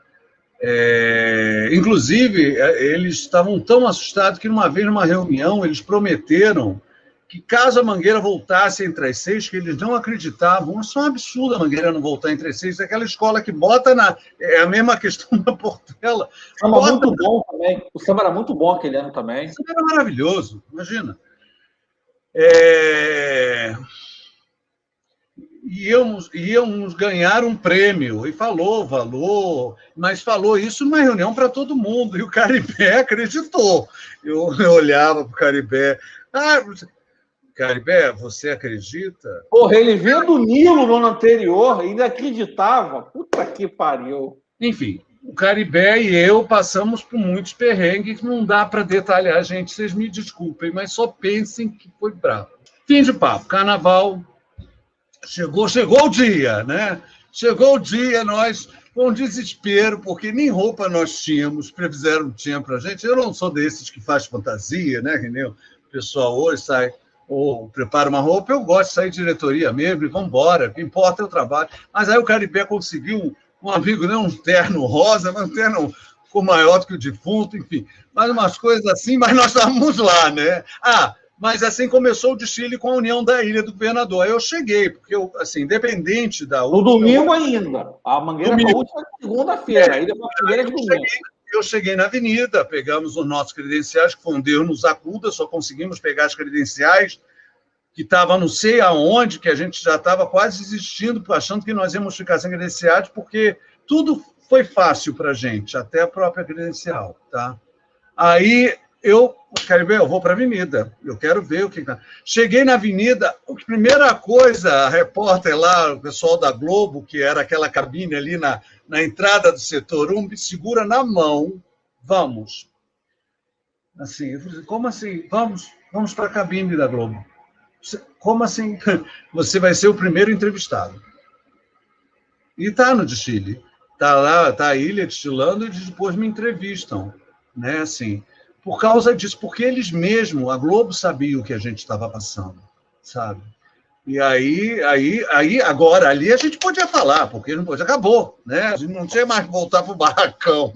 Inclusive, eles estavam tão assustados que, uma vez, numa reunião, eles prometeram que, caso a Mangueira voltasse entre as 6, que eles não acreditavam. Isso é um absurdo a Mangueira não voltar entre as 6. É aquela escola que bota É a mesma questão da Portela. O samba era muito bom também. O samba era muito bom aquele ano também. O samba era maravilhoso, imagina. Íamos ganhar um prêmio, e falou valor, mas falou isso numa reunião para todo mundo, e o Caribé acreditou. Eu olhava para o Caribé, Caribé, você acredita? Porra, ele veio do Nilo no ano anterior e ainda acreditava. Puta que pariu. Enfim, o Caribé e eu passamos por muitos perrengues, não dá para detalhar, gente, vocês me desculpem, mas só pensem que foi bravo. Fim de papo, carnaval... Chegou o dia, né? Chegou o dia, nós, com desespero, porque nem roupa nós tínhamos, prefizeram tinha para a gente. Eu não sou desses que faz fantasia, né? Que nem o pessoal hoje sai, ou prepara uma roupa, eu gosto de sair de diretoria mesmo, e vamos embora, o que importa é o trabalho. Mas aí o Caribé conseguiu, um amigo, né? Um terno rosa, mas um terno ficou maior do que o defunto, enfim. Mas umas coisas assim, mas nós estávamos lá, né? Mas assim começou o desfile com a União da Ilha do Governador. Aí eu cheguei, porque eu, assim, independente da... No domingo ainda. A Mangueira foi a última segunda-feira. Aí depois a primeira de domingo. Eu cheguei na avenida, pegamos os nossos credenciais, que foi um Deus nos acuda, só conseguimos pegar as credenciais, que estava não sei aonde, que a gente já estava quase desistindo, achando que nós íamos ficar sem credenciais, porque tudo foi fácil para a gente, até a própria credencial, tá? Aí Caribe, eu vou para a avenida, eu quero ver o que está. Cheguei na avenida, a primeira coisa, a repórter lá, o pessoal da Globo, que era aquela cabine ali na entrada do setor 1, me segura na mão, vamos. Assim, eu falei, como assim? Vamos para a cabine da Globo. Como assim? Você vai ser o primeiro entrevistado. E está no desfile. Está lá, está a ilha destilando e depois me entrevistam. Né, assim, por causa disso, porque eles mesmos, a Globo sabia o que a gente estava passando, sabe? E aí, agora, ali a gente podia falar, porque não podia, acabou, né? A gente não tinha mais que voltar para o barracão.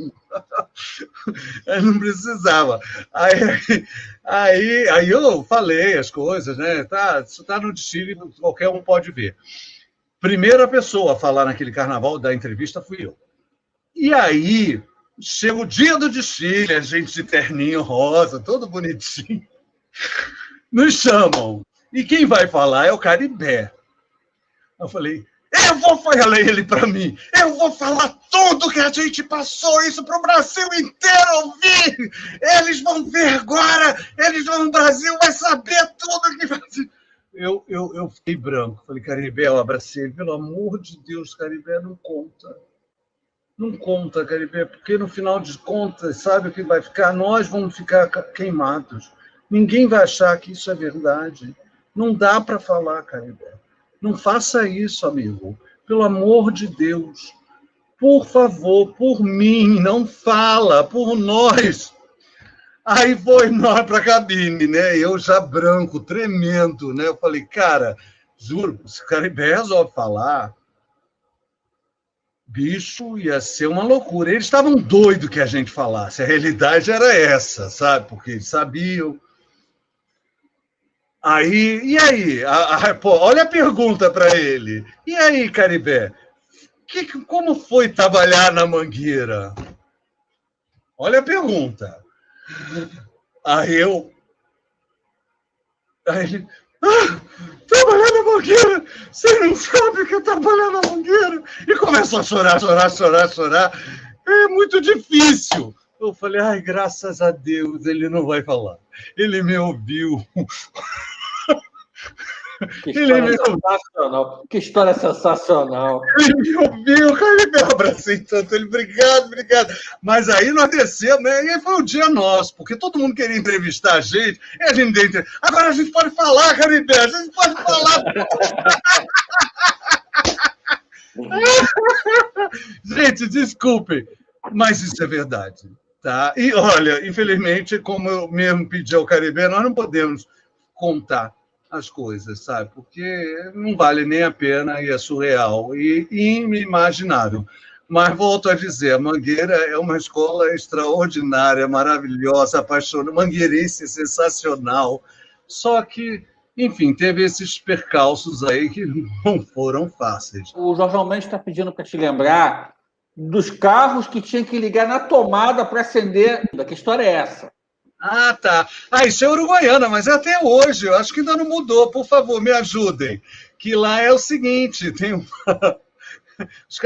Não precisava. Aí eu falei as coisas, né? Isso está no desfile, qualquer um pode ver. Primeira pessoa a falar naquele carnaval da entrevista fui eu. E aí, chega o dia do desfile, a gente de terninho rosa, todo bonitinho, nos chamam. E quem vai falar é o Caribé. Eu falei, falei ele para mim, eu vou falar tudo que a gente passou, isso para o Brasil inteiro ouvir. Eles vão ver agora, o Brasil vai saber tudo que vai. Eu fiquei branco. Falei, Caribé, eu abracei ele. Pelo amor de Deus, Caribé, não conta. Não conta, Caribé, porque no final de contas, sabe o que vai ficar? Nós vamos ficar queimados. Ninguém vai achar que isso é verdade. Não dá para falar, Caribé. Não faça isso, amigo. Pelo amor de Deus. Por favor, por mim, não fala, por nós. Aí foi nós para a cabine, né? Eu já branco, tremendo, né? Eu falei, cara, juro, se o Caribé resolve falar, bicho, ia ser uma loucura. Eles estavam doidos que a gente falasse. A realidade era essa, sabe? Porque eles sabiam. E aí? Olha a pergunta para ele. E aí, Caribé? Como foi trabalhar na Mangueira? Olha a pergunta. Aí ele... trabalhar na Mangueira, você não sabe o que é trabalhar na Mangueira. E começou a chorar. É muito difícil. Eu falei, ai, graças a Deus, ele não vai falar. Ele me ouviu. Que história sensacional. Que história sensacional. Ele me ouviu, cara, ele me abracei tanto. Ele, obrigado. Mas aí nós descemos, né? E aí foi um dia nosso, porque todo mundo queria entrevistar a gente. E a gente deu. Agora a gente pode falar, Caribé, a gente pode falar. Gente, desculpem, mas isso é verdade. Tá? E olha, infelizmente, como eu mesmo pedi ao Caribé, nós não podemos contar as coisas, sabe? Porque não vale nem a pena e é surreal e inimaginável. Mas volto a dizer, a Mangueira é uma escola extraordinária, maravilhosa, apaixonante, mangueirense sensacional. Só que, enfim, teve esses percalços aí que não foram fáceis. O Jorge Mendes está pedindo para te lembrar dos carros que tinha que ligar na tomada para acender. Que história é essa? Ah, tá. Isso é Uruguaiana, mas é até hoje. Eu acho que ainda não mudou. Por favor, me ajudem. Que lá é o seguinte, tem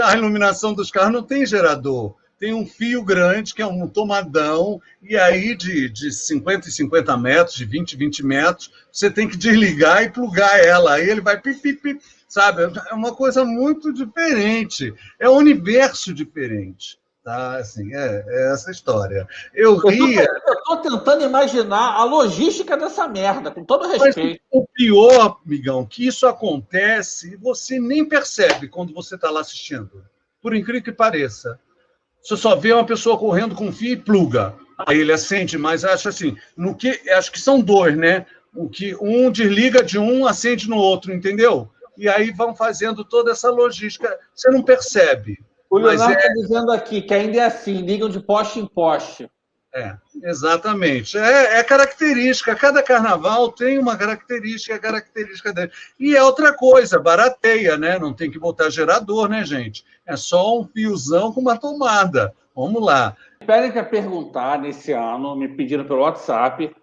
a iluminação dos carros não tem gerador. Tem um fio grande, que é um tomadão, e aí de 50 em 50 metros, de 20 em 20 metros, você tem que desligar e plugar ela. Aí ele vai pip, sabe? É uma coisa muito diferente. É um universo diferente. Tá, assim, é essa história. Eu ria... Eu estou tentando imaginar a logística dessa merda, com todo respeito. Mas o pior, amigão, que isso acontece e você nem percebe quando você está lá assistindo. Por incrível que pareça. Você só vê uma pessoa correndo com fio e pluga. Aí ele acende, mas acho assim, acho que são dois, né? O que um desliga de um, acende no outro, entendeu? E aí vão fazendo toda essa logística. Você não percebe. O Leonardo está dizendo aqui que ainda é assim, ligam de poste em poste. Exatamente. É característica. Cada carnaval tem uma característica dele. E é outra coisa, barateia, né? Não tem que botar gerador, né, gente? É só um fiozão com uma tomada. Vamos lá. Pedem para perguntar, nesse ano, me pediram pelo WhatsApp,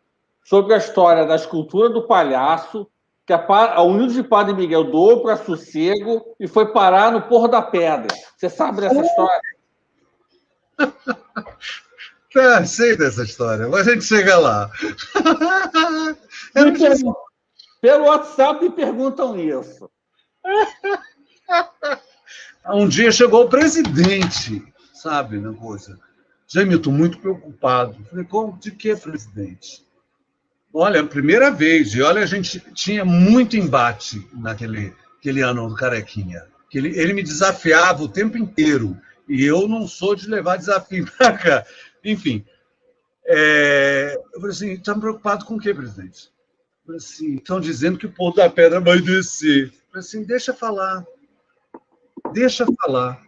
sobre a história da escultura do palhaço, que a Unidos de Padre Miguel doou para Sossego e foi parar no Porro da Pedra. Você sabe dessa história? Tá, sei dessa história, mas a gente chega lá. Pelo WhatsApp perguntam isso. Um dia chegou o presidente, sabe, na coisa. Jaime, eu estou muito preocupado. Falei, como? De que, presidente? Olha, a primeira vez, e olha, a gente tinha muito embate naquele ano do Carequinha. Ele me desafiava o tempo inteiro, e eu não sou de levar desafio para cá. Enfim, eu falei assim, está preocupado com o quê, presidente? Eu falei assim, estão dizendo que o Pôr da Pedra vai descer. Eu falei assim, deixa falar,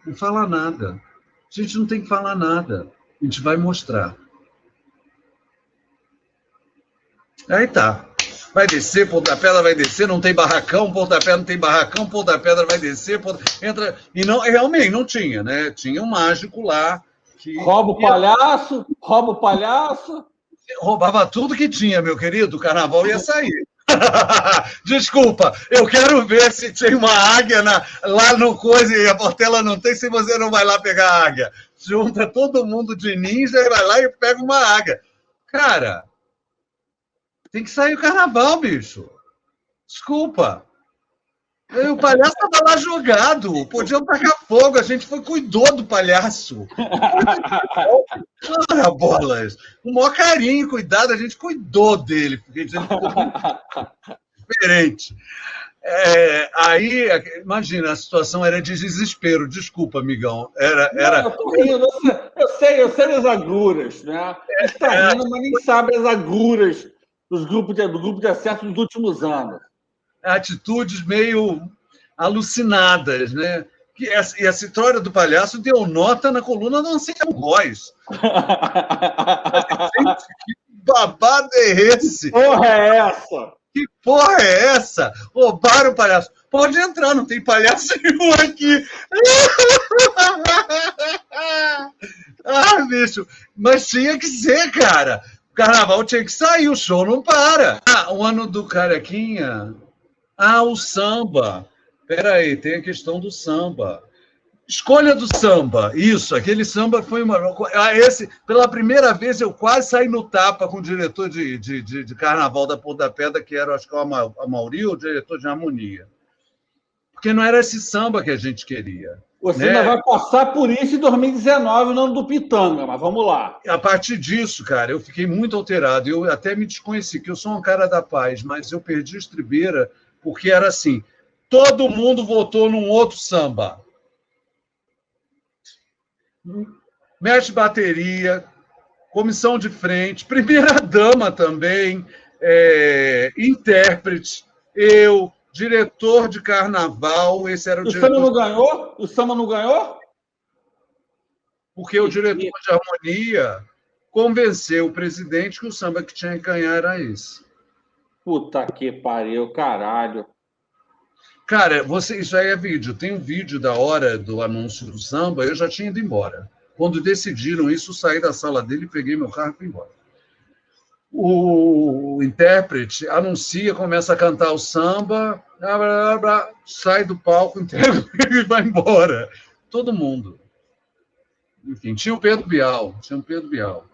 não fala nada. A gente não tem que falar nada, a gente vai mostrar. Aí tá. Vai descer, Pôr da Pedra vai descer, não tem barracão, Pôr da Pedra não tem barracão, Pôr da Pedra vai descer, entra. E não, realmente não tinha, né? Tinha um mágico lá que. Rouba o palhaço. Roubava tudo que tinha, meu querido, o carnaval ia sair. Desculpa, eu quero ver se tem uma águia lá no coisa e a Portela não tem, se você não vai lá pegar a águia. Junta todo mundo de ninja e vai lá e pega uma águia. Cara. Tem que sair o carnaval, bicho. Desculpa. E o palhaço estava lá jogado. Podiam tacar fogo. A gente cuidou do palhaço. Ora, bolas. Com o maior carinho, cuidado. A gente cuidou dele. Porque ele ficou muito diferente. Aí, imagina, a situação era de desespero. Desculpa, amigão. Era... Não, eu tô rindo. Eu sei das agruras, né? Está rindo, mas nem sabe as agruras do grupo de acesso dos últimos anos. Atitudes meio alucinadas, né? E essa história do palhaço deu nota na coluna do Anselmo Góes. Que babado é esse? Porra é essa? Que porra é essa? Roubaram o palhaço. Pode entrar, não tem palhaço nenhum aqui. Bicho, mas tinha que ser, cara. O carnaval tinha que sair, o show não para. O ano do Carequinha. O samba. Peraí, tem a questão do samba. Escolha do samba. Isso, aquele samba foi uma... pela primeira vez eu quase saí no tapa com o diretor de carnaval da Pôr da Pedra, que era, acho que a Mauri, o diretor de harmonia. Porque não era esse samba que a gente queria. Você ainda vai passar por isso em 2019, no ano do Pitanga, mas vamos lá. A partir disso, cara, eu fiquei muito alterado. Eu até me desconheci, que eu sou um cara da paz, mas eu perdi a estribeira porque era assim, todo mundo votou num outro samba. Mestre bateria, comissão de frente, primeira-dama também, intérprete, eu... diretor de carnaval, esse era o diretor... O samba não ganhou? Porque o diretor de harmonia convenceu o presidente que o samba que tinha que ganhar era esse. Puta que pariu, caralho. Cara, isso aí é vídeo. Tem um vídeo da hora do anúncio do samba, eu já tinha ido embora. Quando decidiram isso, saí da sala dele, peguei meu carro e fui embora. O intérprete anuncia, começa a cantar o samba, sai do palco inteiro e vai embora. Todo mundo. Enfim, tinha o Pedro Bial. Tinha o Pedro Bial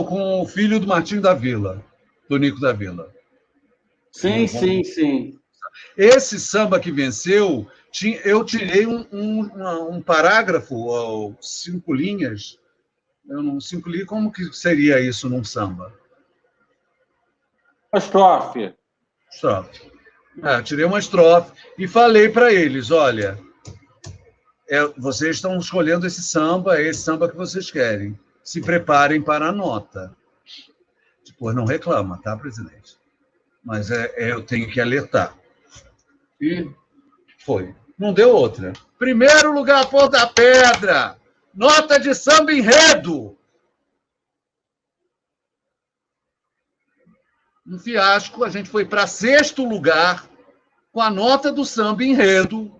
com o filho do Martinho da Vila, do Nico da Vila. Sim. Esse samba que venceu, eu tirei um parágrafo, 5 linhas. 5 linhas, como que seria isso num samba? Uma estrofe. Tirei uma estrofe e falei para eles, olha, vocês estão escolhendo esse samba, é esse samba que vocês querem. Se preparem para a nota. Depois não reclama, tá, presidente? Mas eu tenho que alertar. E foi. Não deu outra. Primeiro lugar, Pôr da Pedra. Nota de samba enredo. Um fiasco. A gente foi para 6º lugar com a nota do samba enredo.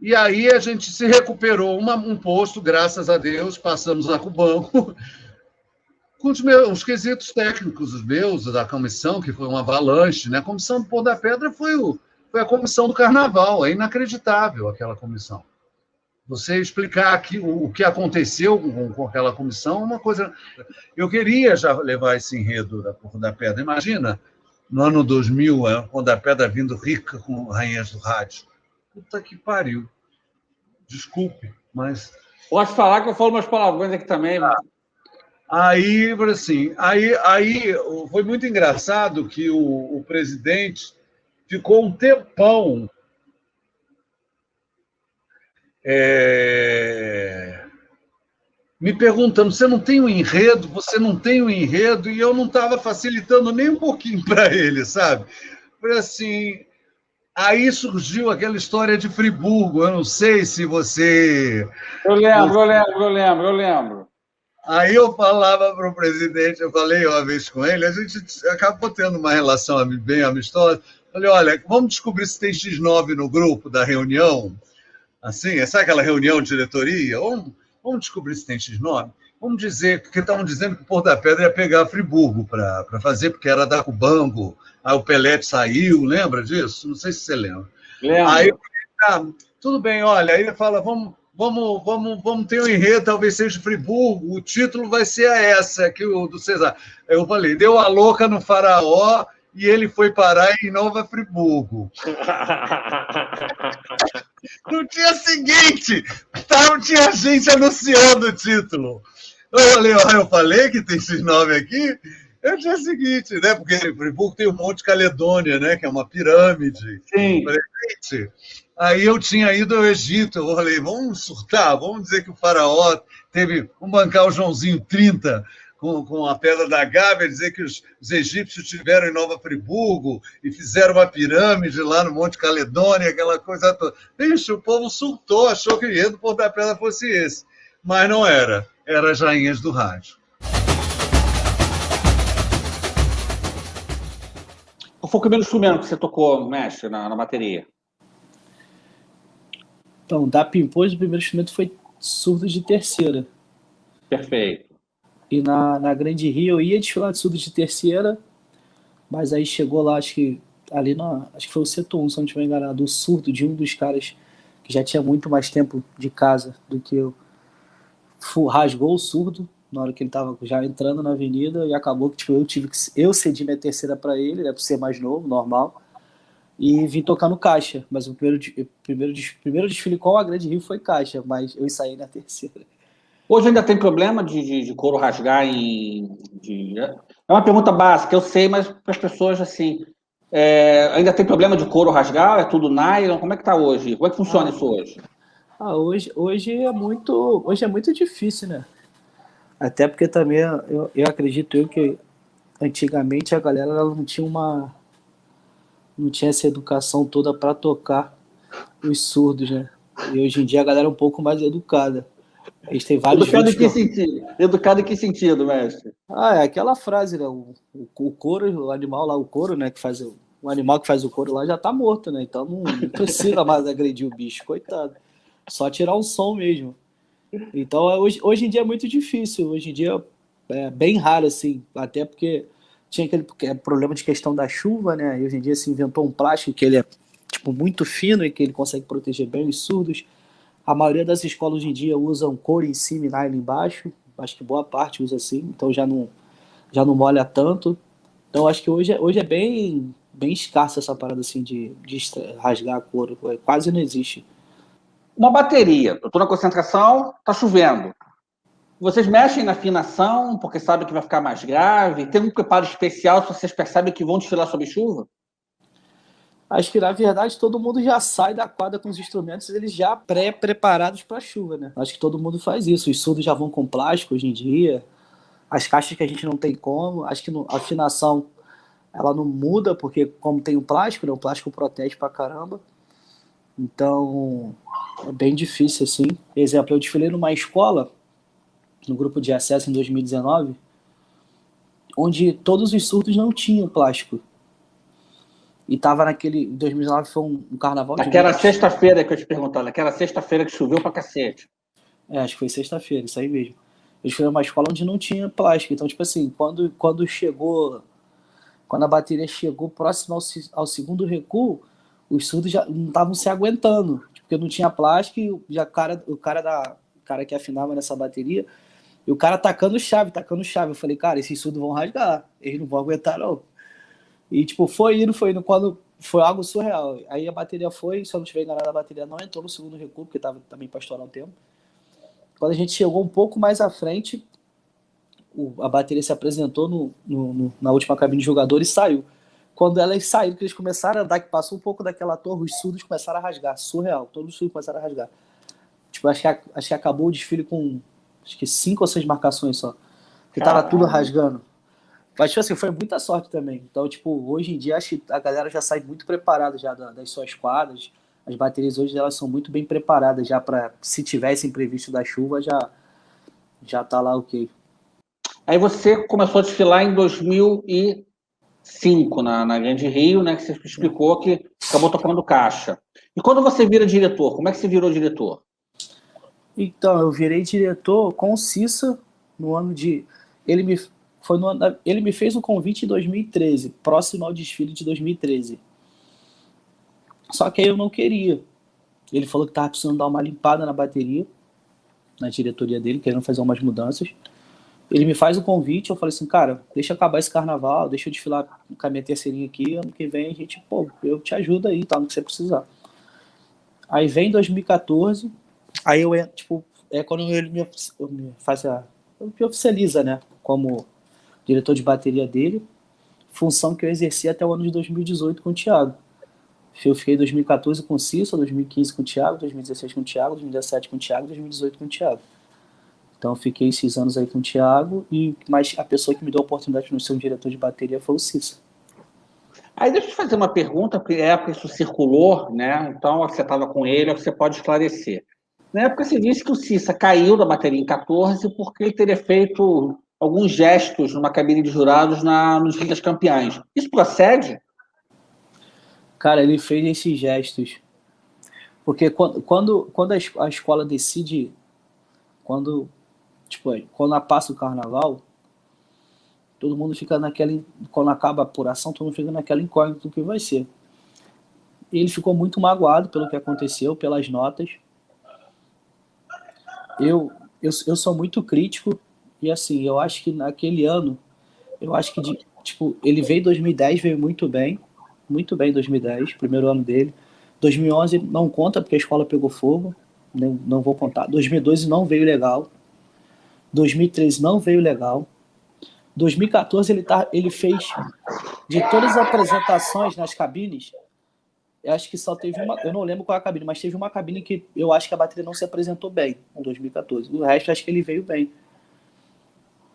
E aí a gente se recuperou um posto, graças a Deus, passamos lá com o banco, com os quesitos técnicos, os meus, da comissão, que foi uma avalanche, né? A comissão do Pôr da Pedra foi foi a comissão do Carnaval. É inacreditável aquela comissão. Você explicar aqui o que aconteceu com aquela comissão é uma coisa... Eu queria já levar esse enredo da Porra da Pedra. Imagina, no ano 2000, quando a Pedra vindo rica com Rainhas do Rádio. Puta que pariu. Desculpe, mas... Pode falar que eu falo umas palavrões aqui também. Aí, assim, aí foi muito engraçado que o presidente ficou um tempão me perguntando, você não tem um enredo, você não tem um enredo, e eu não estava facilitando nem um pouquinho para ele, sabe? Foi assim, aí surgiu aquela história de Friburgo, eu não sei se você... Eu lembro. Aí eu falava para o presidente, eu falei uma vez com ele, a gente acabou tendo uma relação bem amistosa, falei, olha, vamos descobrir se tem X9 no grupo da reunião, assim, sabe aquela reunião de diretoria? Vamos descobrir se tem X9? Vamos dizer, porque estavam dizendo que o Porto da Pedra ia pegar Friburgo para fazer, porque era da Cubango, aí o Pelé saiu, lembra disso? Não sei se você lembra. Lembro. Aí eu falei, tudo bem, olha, aí ele fala, vamos ter um enredo, talvez seja Friburgo, o título vai ser essa, aqui o do César. Eu falei, deu a louca no Faraó e ele foi parar em Nova Friburgo. No dia seguinte, tinha gente anunciando o título. Eu falei que tem X9 aqui, é o dia seguinte, né? Porque em Friburgo tem o Monte Caledônia, né? Que é uma pirâmide. Sim. Falei, gente, aí eu tinha ido ao Egito, eu falei, vamos surtar, vamos dizer que o faraó vamos bancar o Joãozinho 30 com a Pedra da Gávea, dizer que os egípcios estiveram em Nova Friburgo e fizeram uma pirâmide lá no Monte Caledônia, aquela coisa toda. Ixi, o povo surtou, achou que o enredo do Porto da Pedra fosse esse. Mas não era, era as Rainhas do Rádio. Qual foi o primeiro instrumento que você tocou, mestre, na bateria? Então, da Pimpolho, o primeiro instrumento foi surdo de terceira. Perfeito. E na Grande Rio eu ia desfilar de surdo de terceira, mas aí chegou lá, acho que foi o setor 1, se eu não estiver enganado, o surdo de um dos caras que já tinha muito mais tempo de casa do que eu, rasgou o surdo na hora que ele estava já entrando na avenida, e acabou que eu cedi minha terceira para ele, né, por ser mais novo, normal, e vim tocar no caixa, mas o primeiro desfile com a Grande Rio foi caixa, mas eu ensaiei na terceira. Hoje ainda tem problema de couro rasgar É uma pergunta básica, eu sei, mas para as pessoas, assim, ainda tem problema de couro rasgar? É tudo nylon? Como é que está hoje? Como é que funciona isso hoje? Hoje é muito difícil, né? Até porque também eu acredito que antigamente a galera ela não tinha essa educação toda para tocar os surdos, né? E hoje em dia a galera é um pouco mais educada. Eles têm vários Educado em que sentido, mestre? É aquela frase, né? O couro, o animal lá, o couro, né? O animal que faz o couro lá já tá morto, né? Então não precisa mais agredir o bicho, coitado. Só tirar um som mesmo. Então hoje em dia é muito difícil. Hoje em dia é bem raro, assim. Até porque tinha aquele problema de questão da chuva, né? E hoje em dia se inventou um plástico que ele é tipo muito fino e que ele consegue proteger bem os surdos. A maioria das escolas hoje em dia usam couro em cima e nylon embaixo. Acho que boa parte usa assim, então já não molha tanto. Então acho que hoje é bem escasso essa parada assim de rasgar couro. Quase não existe. Uma bateria. Eu estou na concentração, está chovendo. Vocês mexem na afinação porque sabem que vai ficar mais grave? Tem um preparo especial se vocês percebem que vão desfilar sob chuva? Acho que, na verdade, todo mundo já sai da quadra com os instrumentos, eles já pré-preparados para a chuva, né? Acho que todo mundo faz isso. Os surdos já vão com plástico hoje em dia. As caixas que a gente não tem como. Acho que a afinação, ela não muda, porque como tem o plástico, né? O plástico protege pra caramba. Então, é bem difícil, assim. Por exemplo, eu desfilei numa escola, no grupo de acesso em 2019, onde todos os surdos não tinham plástico. E tava em 2019 foi um carnaval... Naquela sexta-feira que eu te perguntava, naquela sexta-feira que choveu pra cacete. Acho que foi sexta-feira, isso aí mesmo. Eu fui numa escola onde não tinha plástico. Então, tipo assim, quando a bateria chegou próximo ao segundo recuo, os surdos já não estavam se aguentando, porque não tinha plástico e o cara que afinava nessa bateria, e o cara tacando chave. Eu falei, cara, esses surdos vão rasgar, eles não vão aguentar, não. E, tipo, foi indo, quando foi algo surreal. Aí a bateria foi, se eu não tiver enganado, a bateria não entrou no segundo recuo, porque tava também para estourar o tempo. Quando a gente chegou um pouco mais à frente, a bateria se apresentou na última cabine de jogador e saiu. Quando elas saíram, que eles começaram a andar, que passou um pouco daquela torre, os surdos começaram a rasgar. Surreal, todos os surdos começaram a rasgar. Tipo, acho que acabou o desfile com acho que 5 ou 6 marcações só. Porque tava tudo rasgando. Mas, tipo assim, foi muita sorte também. Então, tipo, hoje em dia, acho que a galera já sai muito preparada já das suas quadras. As baterias hoje, elas são muito bem preparadas já para, se tivesse imprevisto da chuva, já tá lá ok. Aí você começou a desfilar em 2005 na Grande Rio, né? Que você explicou que acabou tocando caixa. E quando você vira diretor, como é que você virou diretor? Então, eu virei diretor com o Cissa no ano de... Ele me fez um convite em 2013, próximo ao desfile de 2013. Só que aí eu não queria. Ele falou que estava precisando dar uma limpada na bateria, na diretoria dele, querendo fazer umas mudanças. Ele me faz o convite, eu falei assim, cara, deixa acabar esse carnaval, deixa eu desfilar com a minha terceirinha aqui, ano que vem a gente, eu te ajudo aí, tá, no que você precisar. Aí vem 2014, aí eu entro, tipo, é quando ele me oficializa, né, como diretor de bateria dele, função que eu exerci até o ano de 2018 com o Thiago. Eu fiquei 2014 com o Cícero, 2015 com o Thiago, 2016 com o Thiago, 2017 com o Thiago, 2018 com o Thiago. Então eu fiquei esses anos aí com o Thiago, mas a pessoa que me deu a oportunidade de ser um diretor de bateria foi o Cícero. Aí deixa eu te fazer uma pergunta, porque é época isso circulou, né? Então você estava com ele, você pode esclarecer. Na época você disse que o Cissa caiu da bateria em 14 porque ele teria feito alguns gestos numa cabine de jurados nos Rio das Campeãs. Isso procede? Cara, ele fez esses gestos. Porque quando a escola decide, quando passa o carnaval, todo mundo fica quando acaba a apuração, todo mundo fica naquela incógnita do que vai ser. Ele ficou muito magoado pelo que aconteceu, pelas notas. Eu sou muito crítico, e assim, eu acho que naquele ano, ele veio em 2010, veio muito bem em 2010, primeiro ano dele. 2011 não conta porque a escola pegou fogo, não vou contar. 2012 não veio legal. 2013 não veio legal. 2014 ele fez, de todas as apresentações nas cabines, eu acho que só teve uma, eu não lembro qual é a cabine, mas teve uma cabine que eu acho que a bateria não se apresentou bem em 2014. O resto, acho que ele veio bem,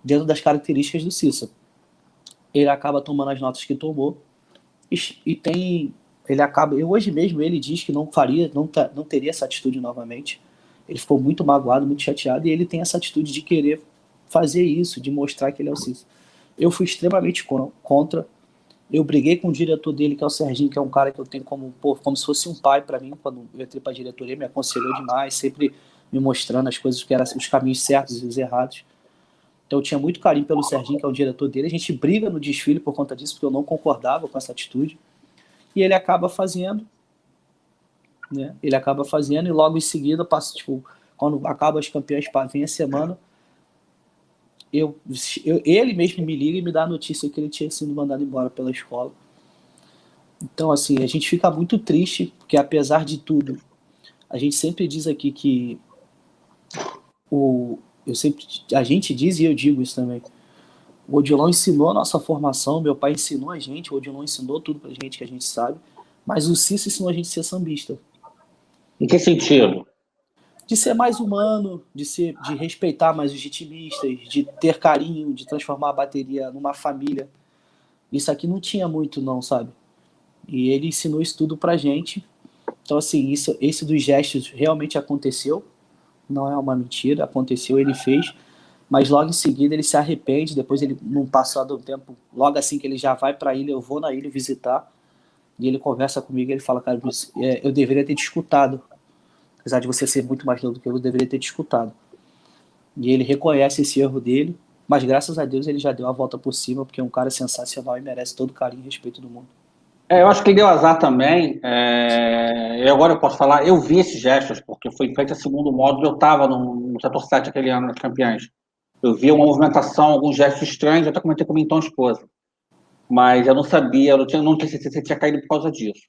dentro das características do Cícero. Ele acaba tomando as notas que tomou, hoje mesmo ele diz que não teria essa atitude novamente. Ele ficou muito magoado, muito chateado, e ele tem essa atitude de querer fazer isso, de mostrar que ele é o Cícero. Eu fui extremamente contra. Eu briguei com o diretor dele, que é o Serginho, que é um cara que eu tenho como se fosse um pai para mim. Quando eu entrei para a diretoria, me aconselhou demais, sempre me mostrando as coisas que eram os caminhos certos e os errados. Então eu tinha muito carinho pelo Serginho, que é o diretor dele. A gente briga no desfile por conta disso, porque eu não concordava com essa atitude. E ele acaba fazendo, né? Ele acaba fazendo, e logo em seguida, quando acaba as campeãs, vem a semana, ele mesmo me liga e me dá a notícia que ele tinha sido mandado embora pela escola. Então, assim, a gente fica muito triste, porque apesar de tudo, a gente sempre diz aqui que a gente diz, e eu digo isso também, o Odilon ensinou a nossa formação, meu pai ensinou a gente, o Odilon ensinou tudo pra gente que a gente sabe, mas o Cícero ensinou a gente a ser sambista. Em que sentido? De ser mais humano, de respeitar mais os ritmistas, de ter carinho, de transformar a bateria numa família. Isso aqui não tinha muito não, sabe? E ele ensinou isso tudo pra gente. Então, assim, esse dos gestos realmente aconteceu, não é uma mentira, aconteceu, ele fez, mas logo em seguida ele se arrepende, depois ele, num passado tempo, logo assim que ele já vai pra ilha, eu vou na ilha visitar, e ele conversa comigo, ele fala, cara, eu deveria ter te escutado. Apesar de você ser muito mais novo do que eu deveria ter te escutado. E ele reconhece esse erro dele, mas graças a Deus ele já deu a volta por cima, porque é um cara sensacional e merece todo o carinho e respeito do mundo. Eu acho que ele deu azar também. E agora eu posso falar, eu vi esses gestos, porque foi feito a segundo módulo, eu estava no setor 7 aquele ano nas campeãs. Eu vi uma movimentação, alguns gestos estranhos, eu até comentei com a minha então esposa. Mas eu não sabia, eu não tinha certeza se ele tinha caído por causa disso.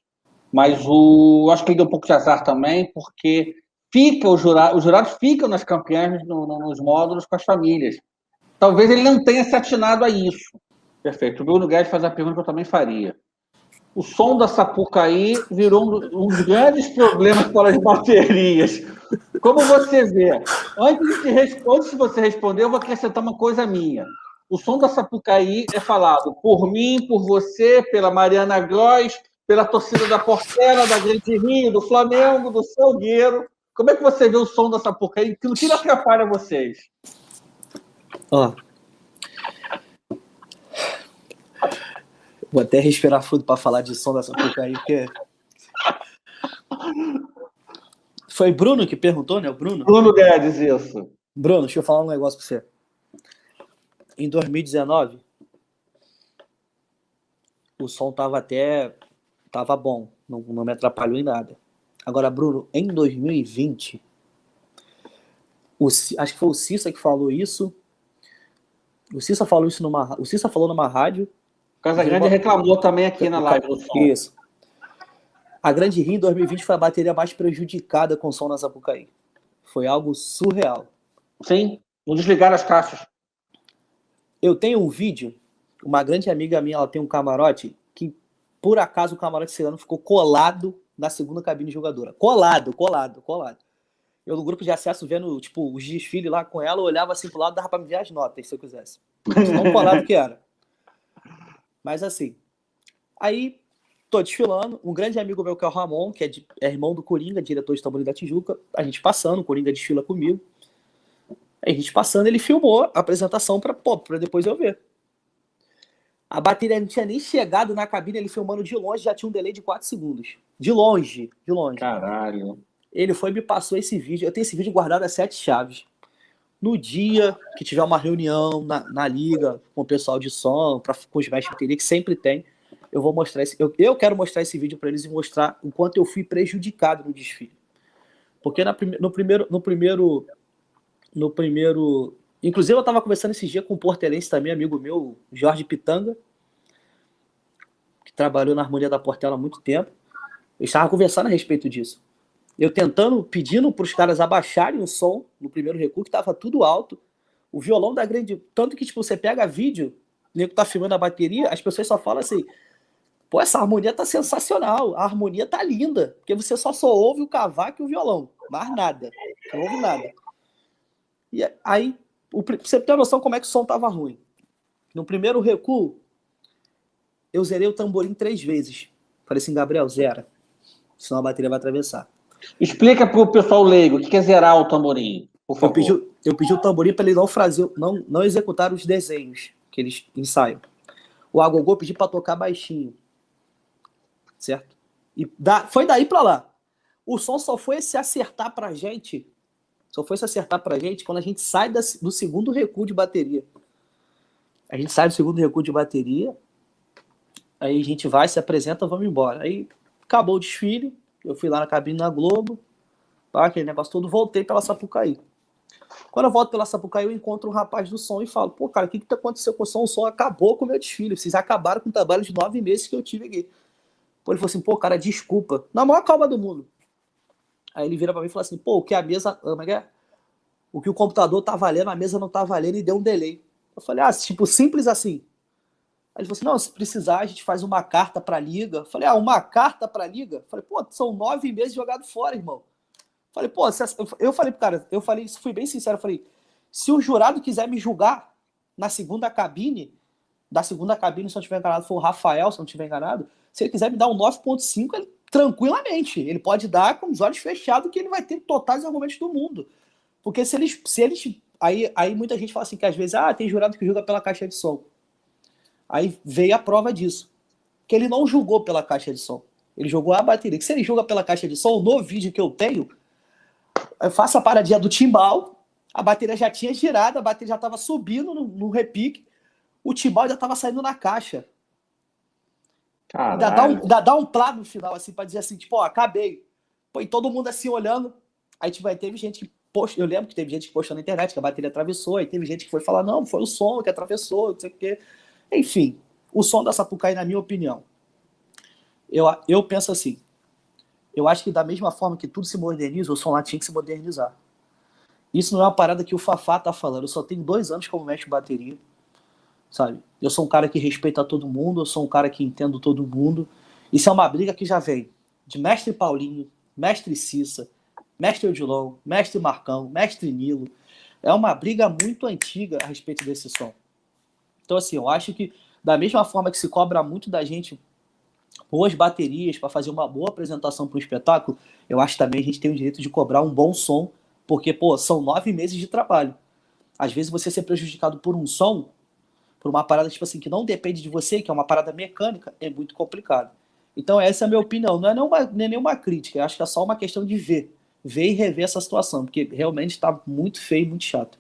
Mas acho que ele deu um pouco de azar também, porque os jurados ficam nas campeãs, nos módulos com as famílias. Talvez ele não tenha se atinado a isso. Perfeito. O Bruno Guedes faz a pergunta que eu também faria. O som da Sapucaí virou um dos grandes problemas para as baterias. Como você vê? Antes de você responder, eu vou acrescentar uma coisa minha. O som da Sapucaí é falado por mim, por você, pela Mariana Gross, pela torcida da Portela, da Grande Rio, do Flamengo, do Salgueiro. Como é que você vê o som da Sapucaí? Que não atrapalha vocês. Ó, vou até respirar fundo para falar de som da Sapucaí, porque foi Bruno que perguntou, né? O Bruno? Bruno Guedes, isso. Bruno, deixa eu falar um negócio para você. Em 2019, o som tava bom, não me atrapalhou em nada. Agora, Bruno, em 2020, acho que foi o Cissa que falou isso. O Cissa falou isso numa rádio. O Casagrande reclamou também aqui na live do som. Isso. A Grande Rio em 2020 foi a bateria mais prejudicada com som na Sapucaí. Foi algo surreal. Sim, não desligaram as caixas. Eu tenho um vídeo, uma grande amiga minha, ela tem um camarote, que por acaso o camarote esse ano ficou colado na segunda cabine jogadora. Colado. Eu no grupo de acesso vendo, tipo, os desfiles lá com ela, eu olhava assim pro lado, dava pra me ver as notas, se eu quisesse. Tão colado que era. Mas assim, aí tô desfilando, um grande amigo meu que é o Ramon, que é irmão do Coringa, diretor de Tamboril da Tijuca, a gente passando, o Coringa desfila comigo. A gente passando, ele filmou a apresentação pra depois eu ver. A bateria não tinha nem chegado na cabine, ele filmando de longe, já tinha um delay de 4 segundos. De longe. Caralho. Ele foi e me passou esse vídeo. Eu tenho esse vídeo guardado a 7 chaves. No dia que tiver uma reunião na liga com o pessoal de som, com os mestres de bateria, que sempre tem, eu vou mostrar eu quero mostrar esse vídeo para eles e mostrar o quanto eu fui prejudicado no desfile. Porque no primeiro inclusive eu estava conversando esse dia com um portelense também, amigo meu, Jorge Pitanga, que trabalhou na Harmonia da Portela há muito tempo. Eu estava conversando a respeito disso. Eu pedindo para os caras abaixarem o som no primeiro recuo, que estava tudo alto. O violão da Grande... Tanto que, tipo, você pega vídeo, o nego tá filmando a bateria, as pessoas só falam assim, pô, essa harmonia tá sensacional, a harmonia tá linda, porque você só ouve o cavaco e o violão, mais nada, não ouve nada. E aí, pra você ter noção como é que o som tava ruim. No primeiro recuo, eu zerei o tamborim 3 vezes. Falei assim, Gabriel, zera, senão a bateria vai atravessar. Explica pro pessoal leigo o que é zerar o tamborim, por favor. Eu pedi o tamborim para ele não executar os desenhos que eles ensaiam. O agogô eu pedi para tocar baixinho. Certo? E foi daí para lá. O som só foi se acertar pra gente. Quando a gente sai do segundo recuo de bateria. A gente sai do segundo recuo de bateria. Aí a gente vai, se apresenta, vamos embora. Aí acabou o desfile. Eu fui lá na cabine da Globo, aquele negócio todo, voltei pela Sapucaí. Quando eu volto pela Sapucaí, eu encontro um rapaz do som e falo, pô, cara, o que aconteceu com o som? O som acabou com o meu desfile, vocês acabaram com o trabalho de 9 meses que eu tive aqui. Pô, ele falou assim, pô, cara, desculpa, na maior calma do mundo. Aí ele vira pra mim e fala assim, pô, o que o computador tá valendo, a mesa não tá valendo e deu um delay. Eu falei, tipo, simples assim. Aí ele falou assim, não, se precisar, a gente faz uma carta pra liga. Eu falei, uma carta pra liga? Eu falei, pô, são 9 meses jogados fora, irmão. Eu falei, pô, eu falei pro cara, fui bem sincero, eu falei, se o jurado quiser me julgar na segunda cabine, se eu não estiver enganado, foi o Rafael, se eu não estiver enganado, se ele quiser me dar um 9.5, tranquilamente, ele pode dar com os olhos fechados, que ele vai ter totais argumentos do mundo. Porque se eles aí muita gente fala assim, que às vezes, tem jurado que julga pela caixa de som. Aí veio a prova disso. Que ele não julgou pela caixa de som. Ele jogou a bateria. Que se ele julga pela caixa de som, no vídeo que eu tenho, eu faço a paradinha do timbal, a bateria já tinha girado, a bateria já estava subindo no repique, o timbal já estava saindo na caixa. Ainda dá um plá no final, assim, pra dizer assim, tipo, ó, acabei. Pô, e todo mundo assim olhando. Aí, tipo, aí teve gente que postou, eu lembro que teve gente que postou na internet que a bateria atravessou, aí teve gente que foi falar, não, foi o som que atravessou, não sei o quê. Enfim, o som da Sapucaí, na minha opinião, eu penso assim, eu acho que da mesma forma que tudo se moderniza, o som lá tinha que se modernizar. Isso não é uma parada que o Fafá tá falando, eu só tenho 2 anos como mestre de bateria, sabe? Eu sou um cara que respeita todo mundo, eu sou um cara que entendo todo mundo. Isso é uma briga que já vem de mestre Paulinho, mestre Cissa, mestre Odilon, mestre Marcão, mestre Nilo. É uma briga muito antiga a respeito desse som. Então, assim, eu acho que da mesma forma que se cobra muito da gente boas baterias para fazer uma boa apresentação para um espetáculo, eu acho que também a gente tem o direito de cobrar um bom som, porque, pô, são 9 meses de trabalho. Às vezes você ser prejudicado por um som, por uma parada, tipo assim, que não depende de você, que é uma parada mecânica, é muito complicado. Então essa é a minha opinião. Não é nenhuma crítica, eu acho que é só uma questão de ver e rever essa situação, porque realmente está muito feio, muito chato.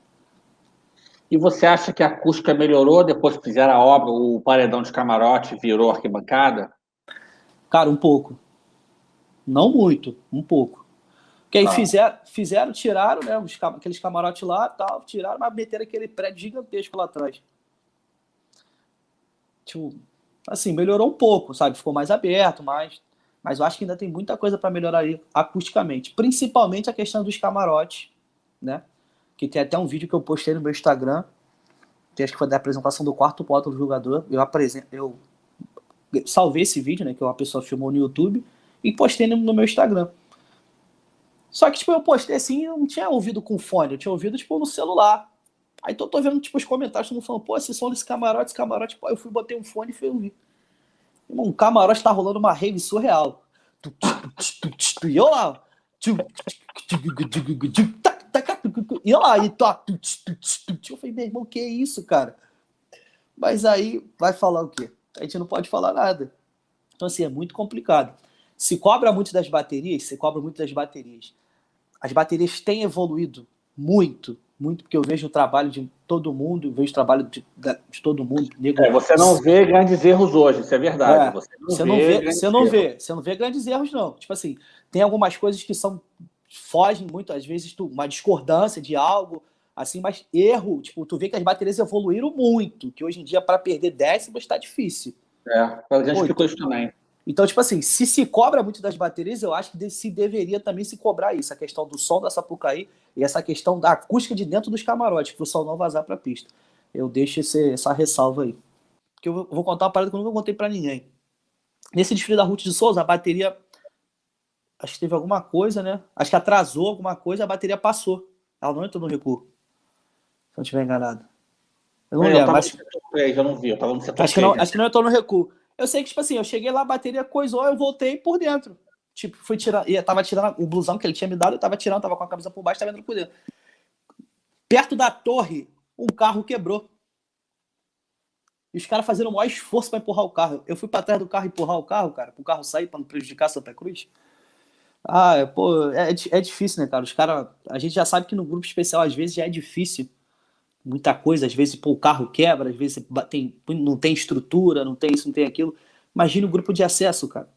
E você acha que a acústica melhorou depois que fizeram a obra, o paredão de camarote virou arquibancada? Cara, um pouco. Não muito, um pouco. Porque aí fizeram, tiraram, né, aqueles camarotes lá, tal, tiraram, mas meteram aquele prédio gigantesco lá atrás. Tipo, assim, melhorou um pouco, sabe? Ficou mais aberto, mas eu acho que ainda tem muita coisa para melhorar aí acusticamente. Principalmente a questão dos camarotes, né? Que tem até um vídeo que eu postei no meu Instagram, que acho que foi da apresentação do quarto pódio do jogador. Eu salvei esse vídeo, né? Que uma pessoa filmou no YouTube e postei no meu Instagram. Só que, tipo, eu postei assim, eu não tinha ouvido com fone, eu tinha ouvido, tipo, no celular. Aí tô vendo, tipo, os comentários, todo mundo falando, pô, esse som desse camarote, pô, eu fui, botei um fone e fui ouvir. Um camarote tá rolando uma rave surreal. E eu lá. E eu lá, eu falei, meu irmão, que isso, cara? Mas aí, vai falar o quê? A gente não pode falar nada. Então, assim, é muito complicado. Se cobra muito das baterias, As baterias têm evoluído muito, muito, porque eu vejo o trabalho de todo mundo, vejo o trabalho de todo mundo. Você não vê grandes erros hoje, isso é verdade. Você não vê grandes erros, não. Tipo assim, tem algumas coisas que fogem muito, às vezes, uma discordância de algo, assim, mas erro, tipo, tu vê que as baterias evoluíram muito, que hoje em dia, para perder décimos, tá difícil. A gente ficou isso também. Então, tipo assim, se cobra muito das baterias, eu acho que se deveria também se cobrar isso, a questão do som da Sapucaí e essa questão da acústica de dentro dos camarotes, para o som não vazar para a pista. Eu deixo essa ressalva aí. Porque eu vou contar uma parada que eu nunca contei para ninguém. Nesse desfile da Ruth de Souza, a bateria, acho que teve alguma coisa, né? Acho que atrasou alguma coisa, a bateria passou. Ela não entrou no recuo. Se eu não estiver enganado. Eu não lembro, mas... Eu não vi, eu tava no setor acho que não entrou no recuo. Eu sei que, tipo assim, eu cheguei lá, a bateria coisou, eu voltei por dentro. Tipo, fui tirar, e tava tirando o blusão que ele tinha me dado, eu tava tirando, tava com a camisa por baixo, tava entrando por dentro. Perto da torre, um carro quebrou. E os caras fazendo o maior esforço pra empurrar o carro. Eu fui pra trás do carro empurrar o carro, cara, pro carro sair, pra não prejudicar Santa Cruz. Pô, é difícil, né, cara? Os caras, a gente já sabe que no grupo especial, às vezes, já é difícil. Muita coisa, às vezes, pô, o carro quebra, às vezes não tem estrutura, não tem isso, não tem aquilo. Imagina o grupo de acesso, cara,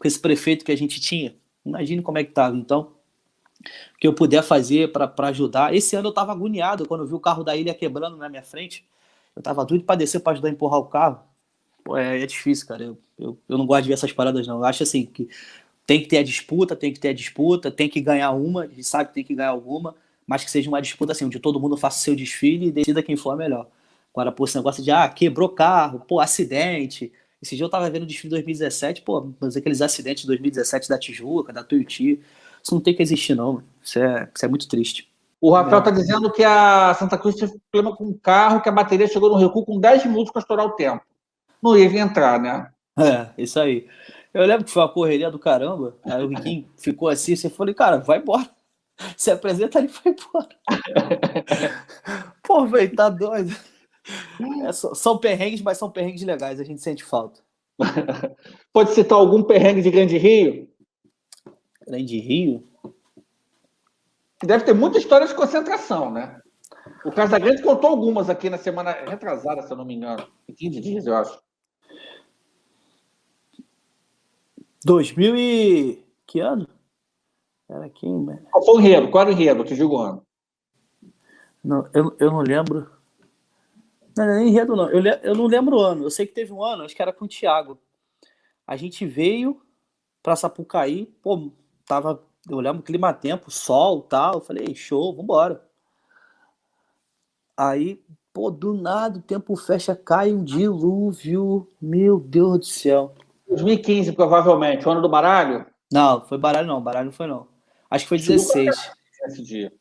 com esse prefeito que a gente tinha. Imagina como é que tava. Então, o que eu puder fazer para ajudar. Esse ano eu tava agoniado quando eu vi o carro da ilha quebrando na minha frente. Eu tava doido para descer para ajudar a empurrar o carro. Pô, é difícil, cara. Eu não gosto de ver essas paradas, não. Eu acho assim que tem que ter a disputa, tem que ganhar uma, a gente sabe que tem que ganhar alguma, mas que seja uma disputa assim, onde todo mundo faça o seu desfile e decida quem for melhor. Agora, pô, esse negócio de, quebrou carro, pô, acidente. Esse dia eu tava vendo o desfile de 2017, pô, mas aqueles acidentes de 2017 da Tijuca, da Tuiuti, isso não tem que existir, não. Isso é muito triste. O Rafael tá dizendo que a Santa Cruz teve problema com o carro, que a bateria chegou no recuo com 10 minutos para estourar o tempo. Não ia entrar, né? Isso aí. Eu lembro que foi uma correria do caramba, aí o Riquinho ficou assim, você falou, cara, vai embora. Se apresenta ali e vai embora. Pô, velho, tá doido. São perrengues, mas são perrengues legais, a gente sente falta. Pode citar algum perrengue de Grande Rio? Grande Rio? Deve ter muita história de concentração, né? O Casagrande contou algumas aqui na semana retrasada, se eu não me engano. 15 dias, eu acho. 2000 e... Que ano? Era quem, mano? Qual foi o enredo? Qual era o enredo? Te digo o ano. Não, eu não lembro. Não é nem enredo, não. Eu não lembro o ano. Eu sei que teve um ano, acho que era com o Thiago. A gente veio pra Sapucaí, pô, eu lembro clima-tempo, sol e tal. Eu falei, show, vambora. Aí, pô, do nada o tempo fecha, cai um dilúvio. Meu Deus do céu. 2015, provavelmente, o ano do baralho. Não, foi baralho não, baralho não foi não. Acho que foi Choveu pra 16. esse dia.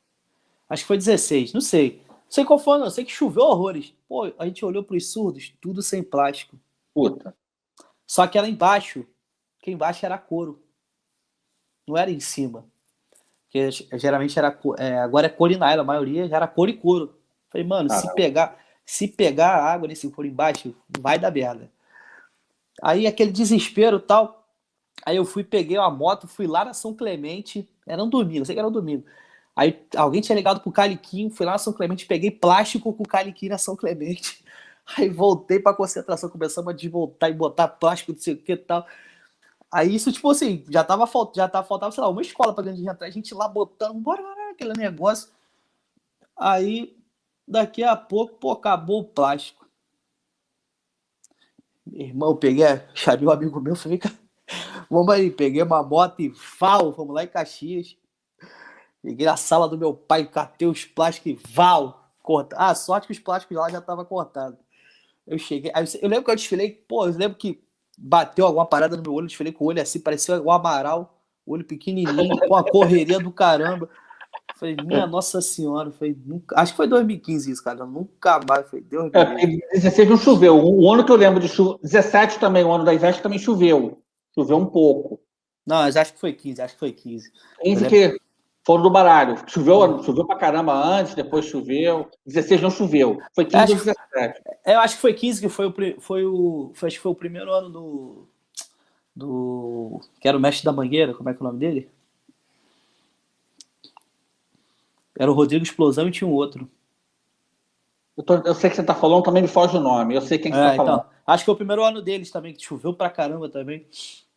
Acho que foi 16, não sei. Não sei qual foi, não. Eu sei que choveu horrores. Pô, a gente olhou pros surdos, tudo sem plástico. Puta. Só que era embaixo. Que embaixo era couro. Não era em cima. Porque geralmente era. Agora é couro e nylon, a maioria já era couro e couro. Falei, mano, se pegar a água nesse couro embaixo, vai dar merda. Aí aquele desespero e tal. Aí eu peguei uma moto, fui lá na São Clemente. Era um domingo, sei que era um domingo. Aí alguém tinha ligado pro Caliquinho, fui lá na São Clemente, peguei plástico com o Caliquinho na São Clemente. Aí voltei pra concentração, começamos a desvoltar e botar plástico, não sei o que e tal. Aí isso, tipo assim, faltava, sei lá, uma escola pra gente entrar, a gente lá botando, bora, aquele negócio. Aí, daqui a pouco, pô, acabou o plástico. Meu irmão, eu peguei, chamei um amigo meu, falei, vamos aí, peguei uma moto e fomos lá em Caxias. Peguei na sala do meu pai, catei os plásticos e corta. Ah, sorte que os plásticos lá já estavam cortados. Eu cheguei, aí eu lembro que eu desfilei, pô, eu lembro que bateu alguma parada no meu olho, eu desfilei com o olho assim, parecia o Amaral, olho pequenininho, com a correria do caramba. Falei, minha Nossa Senhora, acho que foi 2015 isso, cara, nunca mais, Deus me livre. 16 não choveu. O ano que eu lembro de chuva. 17 também, o ano da Ivete também choveu. Choveu um pouco. Não, mas acho que foi 15. 15 que foram do baralho. Choveu pra caramba antes, depois choveu. 16 não choveu. Foi 15 ou 17. Eu acho que foi 15 que acho que foi o primeiro ano do que era o mestre da Mangueira, como é que é o nome dele? Era o Rodrigo Explosão e tinha um outro. Eu sei que você tá falando, também me foge o nome. Eu sei quem você tá falando. Então, acho que foi o primeiro ano deles também, que choveu pra caramba também.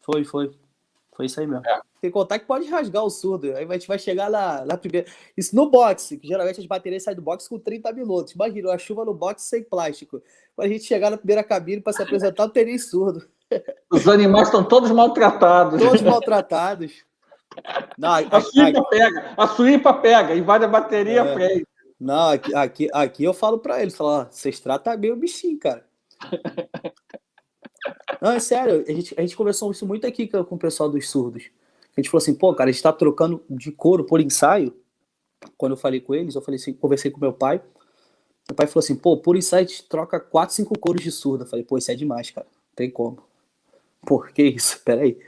Foi isso aí mesmo. Tem que contar que pode rasgar o surdo. Aí a gente vai chegar na primeira. Isso no boxe, que geralmente as baterias saem do boxe com 30 minutos. Imagina, a chuva no boxe sem plástico. Quando a gente chegar na primeira cabine para se apresentar, não tem nem surdo. Os animais estão todos maltratados. Todos maltratados. Não, a suípa pega, invade a bateria, prende. Não, aqui eu falo para eles, vocês tratam bem o bichinho, cara. Não, é sério, a gente conversou isso muito aqui com o pessoal dos surdos. A gente falou assim, pô, cara, a gente tá trocando de couro por ensaio. Quando eu falei com eles, eu falei assim, conversei com meu pai. Meu pai falou assim, pô, por ensaio a gente troca 4, 5 couros de surdo. Eu falei, pô, isso é demais, cara. Não tem como. Por que isso? Peraí.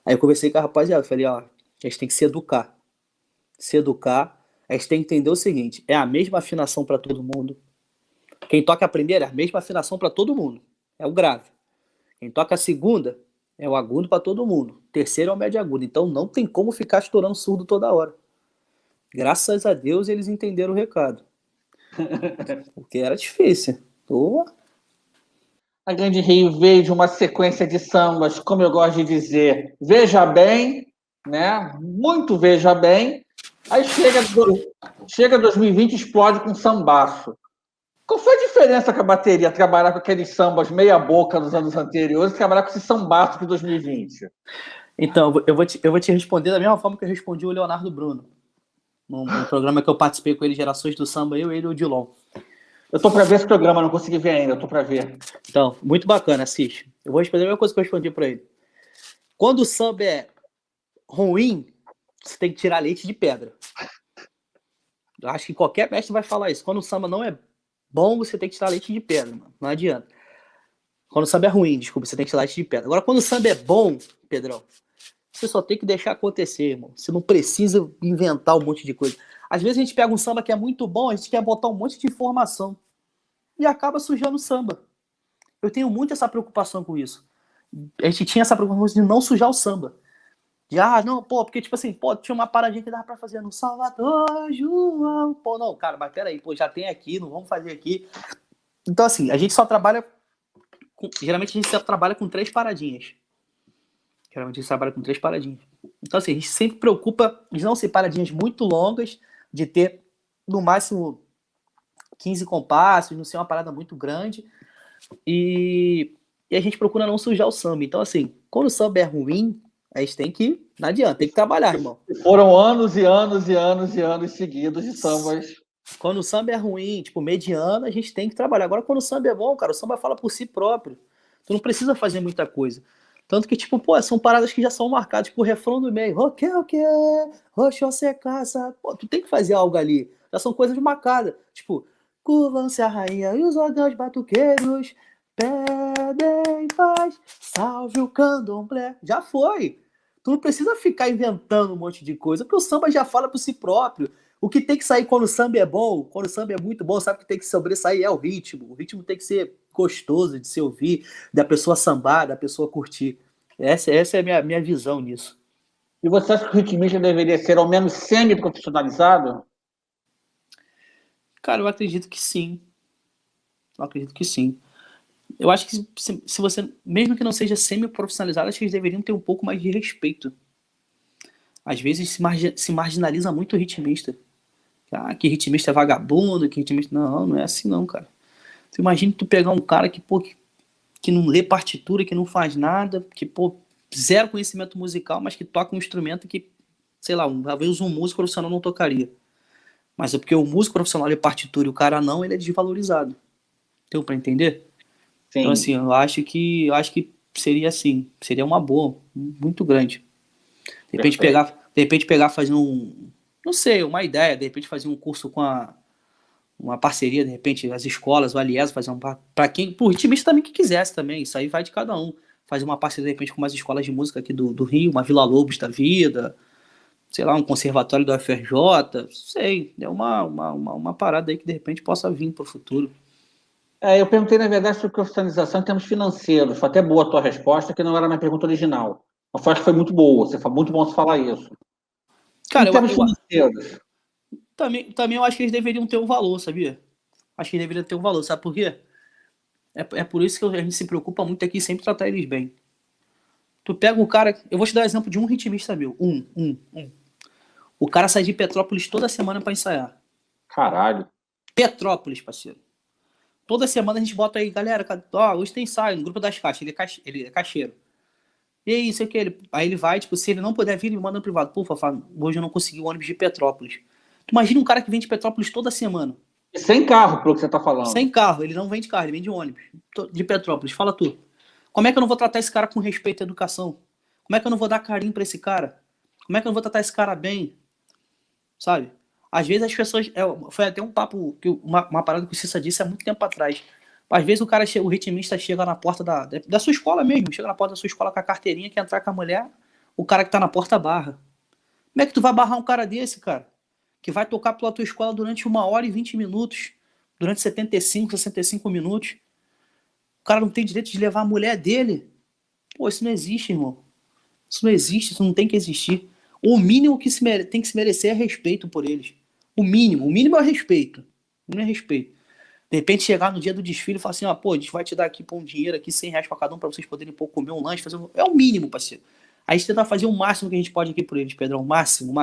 Aí eu conversei com a rapaziada, eu falei, ó, a gente tem que se educar. Se educar, a gente tem que entender o seguinte, é a mesma afinação para todo mundo. Quem toca a primeira é a mesma afinação para todo mundo. É o grave. Quem toca a segunda é o agudo para todo mundo. Terceiro é o médio agudo. Então não tem como ficar estourando surdo toda hora. Graças a Deus eles entenderam o recado. Porque era difícil. A Grande Rio veio de uma sequência de sambas, como eu gosto de dizer, veja bem, né? Muito veja bem. Aí chega 2020 e explode com sambaço. Qual foi a diferença com a bateria, trabalhar com aqueles sambas meia boca dos anos anteriores e trabalhar com esse sambaço de 2020? Então, eu vou te responder da mesma forma que eu respondi o Leonardo Bruno. Num programa que eu participei com ele, Gerações do Samba, eu, ele e o Dilon. Eu tô para ver esse programa, não consegui ver ainda, eu tô para ver. Então, muito bacana, assiste. Eu vou responder a mesma coisa que eu respondi para ele. Quando o samba é ruim, você tem que tirar leite de pedra. Eu acho que qualquer mestre vai falar isso. Quando o samba não é bom, você tem que tirar leite de pedra, mano. Não adianta. Quando o samba é ruim, desculpa, você tem que tirar leite de pedra. Agora, quando o samba é bom, Pedrão, você só tem que deixar acontecer, irmão. Você não precisa inventar um monte de coisa. Às vezes a gente pega um samba que é muito bom, a gente quer botar um monte de informação. E acaba sujando o samba. Eu tenho muito essa preocupação com isso. A gente tinha essa preocupação de não sujar o samba. Não, pô, porque tipo assim, pô, tinha uma paradinha que dava pra fazer no Salvador, João. Pô, não, cara, mas peraí, pô, já tem aqui, não vamos fazer aqui. Então, assim, a gente só trabalha geralmente a gente só trabalha com 3 paradinhas. Geralmente a gente trabalha com 3 paradinhas. Então, assim, a gente sempre preocupa de não ser paradinhas muito longas, de ter, no máximo, 15 compassos, não ser uma parada muito grande. E a gente procura não sujar o samba. Então, assim, quando o samba é ruim, a gente tem que... Não adianta, tem que trabalhar, irmão. Foram anos e anos e anos e anos seguidos de sambas. Quando o samba é ruim, tipo, mediano, a gente tem que trabalhar. Agora, quando o samba é bom, cara, o samba fala por si próprio. Tu não precisa fazer muita coisa. Tanto que, tipo, pô, são paradas que já são marcadas, tipo, o refrão do meio. O que? Oxóssi casa. Pô, tu tem que fazer algo ali. Já são coisas marcadas. Tipo, curvam-se a rainha e os órgãos batuqueiros pedem paz, salve o candomblé. Já foi. Tu não precisa ficar inventando um monte de coisa, porque o samba já fala por si próprio. O que tem que sair quando o samba é bom, quando o samba é muito bom, sabe que tem que sobressair é o ritmo. O ritmo tem que ser gostoso de se ouvir, da pessoa sambar, da pessoa curtir. Essa é a minha visão nisso. E você acha que o ritmista deveria ser ao menos semi-profissionalizado? Cara, eu acredito que sim. Eu acho que se você, mesmo que não seja semi-profissionalizado, acho que eles deveriam ter um pouco mais de respeito. Às vezes se marginaliza muito o ritmista. Ah, que ritmista é vagabundo, que ritmista... Não é assim não, cara. Tu imagina tu pegar um cara que, pô, que não lê partitura, que não faz nada, que, pô, zero conhecimento musical, mas que toca um instrumento que, sei lá, talvez um músico profissional não tocaria. Mas é porque o músico profissional lê partitura e o cara não, ele é desvalorizado. Deu pra entender? Sim. Então, assim, eu acho que seria assim, seria uma boa, muito grande. De repente pegar, fazer não sei, uma ideia, de repente fazer um curso com uma parceria, de repente, as escolas, o Aliesa, fazer para quem, pro ritmista também que quisesse também, isso aí vai de cada um. Fazer uma parceria, de repente, com umas escolas de música aqui do Rio, uma Vila Lobos da vida, sei lá, um conservatório do UFRJ, sei, é uma parada aí que de repente possa vir para o futuro. Eu perguntei, na verdade, sobre profissionalização em termos financeiros. Foi até boa a tua resposta, que não era a minha pergunta original. Mas acho que foi muito boa. Foi muito bom você falar isso. Cara, em termos financeiros. Também eu acho que eles deveriam ter um valor, sabia? Acho que eles deveriam ter um valor, sabe por quê? É por isso que a gente se preocupa muito aqui em sempre tratar eles bem. Tu pega um cara... Eu vou te dar um exemplo de um ritmista meu. O cara sai de Petrópolis toda semana pra ensaiar. Caralho. Petrópolis, parceiro. Toda semana a gente bota aí, galera, hoje tem ensaio no grupo das caixas, ele é caixeiro. E aí, isso aqui, aí ele vai, tipo, se ele não puder vir, ele me manda no privado. Pô, Fafá, hoje eu não consegui o ônibus de Petrópolis. Tu imagina um cara que vem de Petrópolis toda semana. E sem carro, pelo que você tá falando. Sem carro, ele não vem de carro, ele vem de ônibus. De Petrópolis, fala tu. Como é que eu não vou tratar esse cara com respeito à educação? Como é que eu não vou dar carinho pra esse cara? Como é que eu não vou tratar esse cara bem? Sabe? Às vezes as pessoas... foi até um papo, uma parada que o Cissa disse há muito tempo atrás. Às vezes o ritmista chega na porta da sua escola mesmo, chega na porta da sua escola com a carteirinha, quer entrar com a mulher, o cara que tá na porta barra. Como é que tu vai barrar um cara desse, cara? Que vai tocar pela tua escola durante 1h20 minutos, durante 65 minutos. O cara não tem direito de levar a mulher dele? Pô, isso não existe, irmão. Isso não existe, isso não tem que existir. O mínimo que tem que se merecer é respeito por eles. O mínimo é respeito. Não é respeito. De repente chegar no dia do desfile e falar assim, pô, a gente vai te dar aqui um dinheiro aqui, R$100 pra cada um, pra vocês poderem comer um lanche, é o mínimo, parceiro. A gente tenta fazer o máximo que a gente pode aqui por eles, Pedrão, o máximo.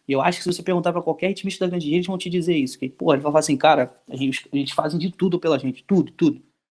E eu acho que se você perguntar pra qualquer ritmista da grande rede, eles vão te dizer isso. Que, pô, ele vai falar assim, cara, eles fazem de tudo pela gente, tudo.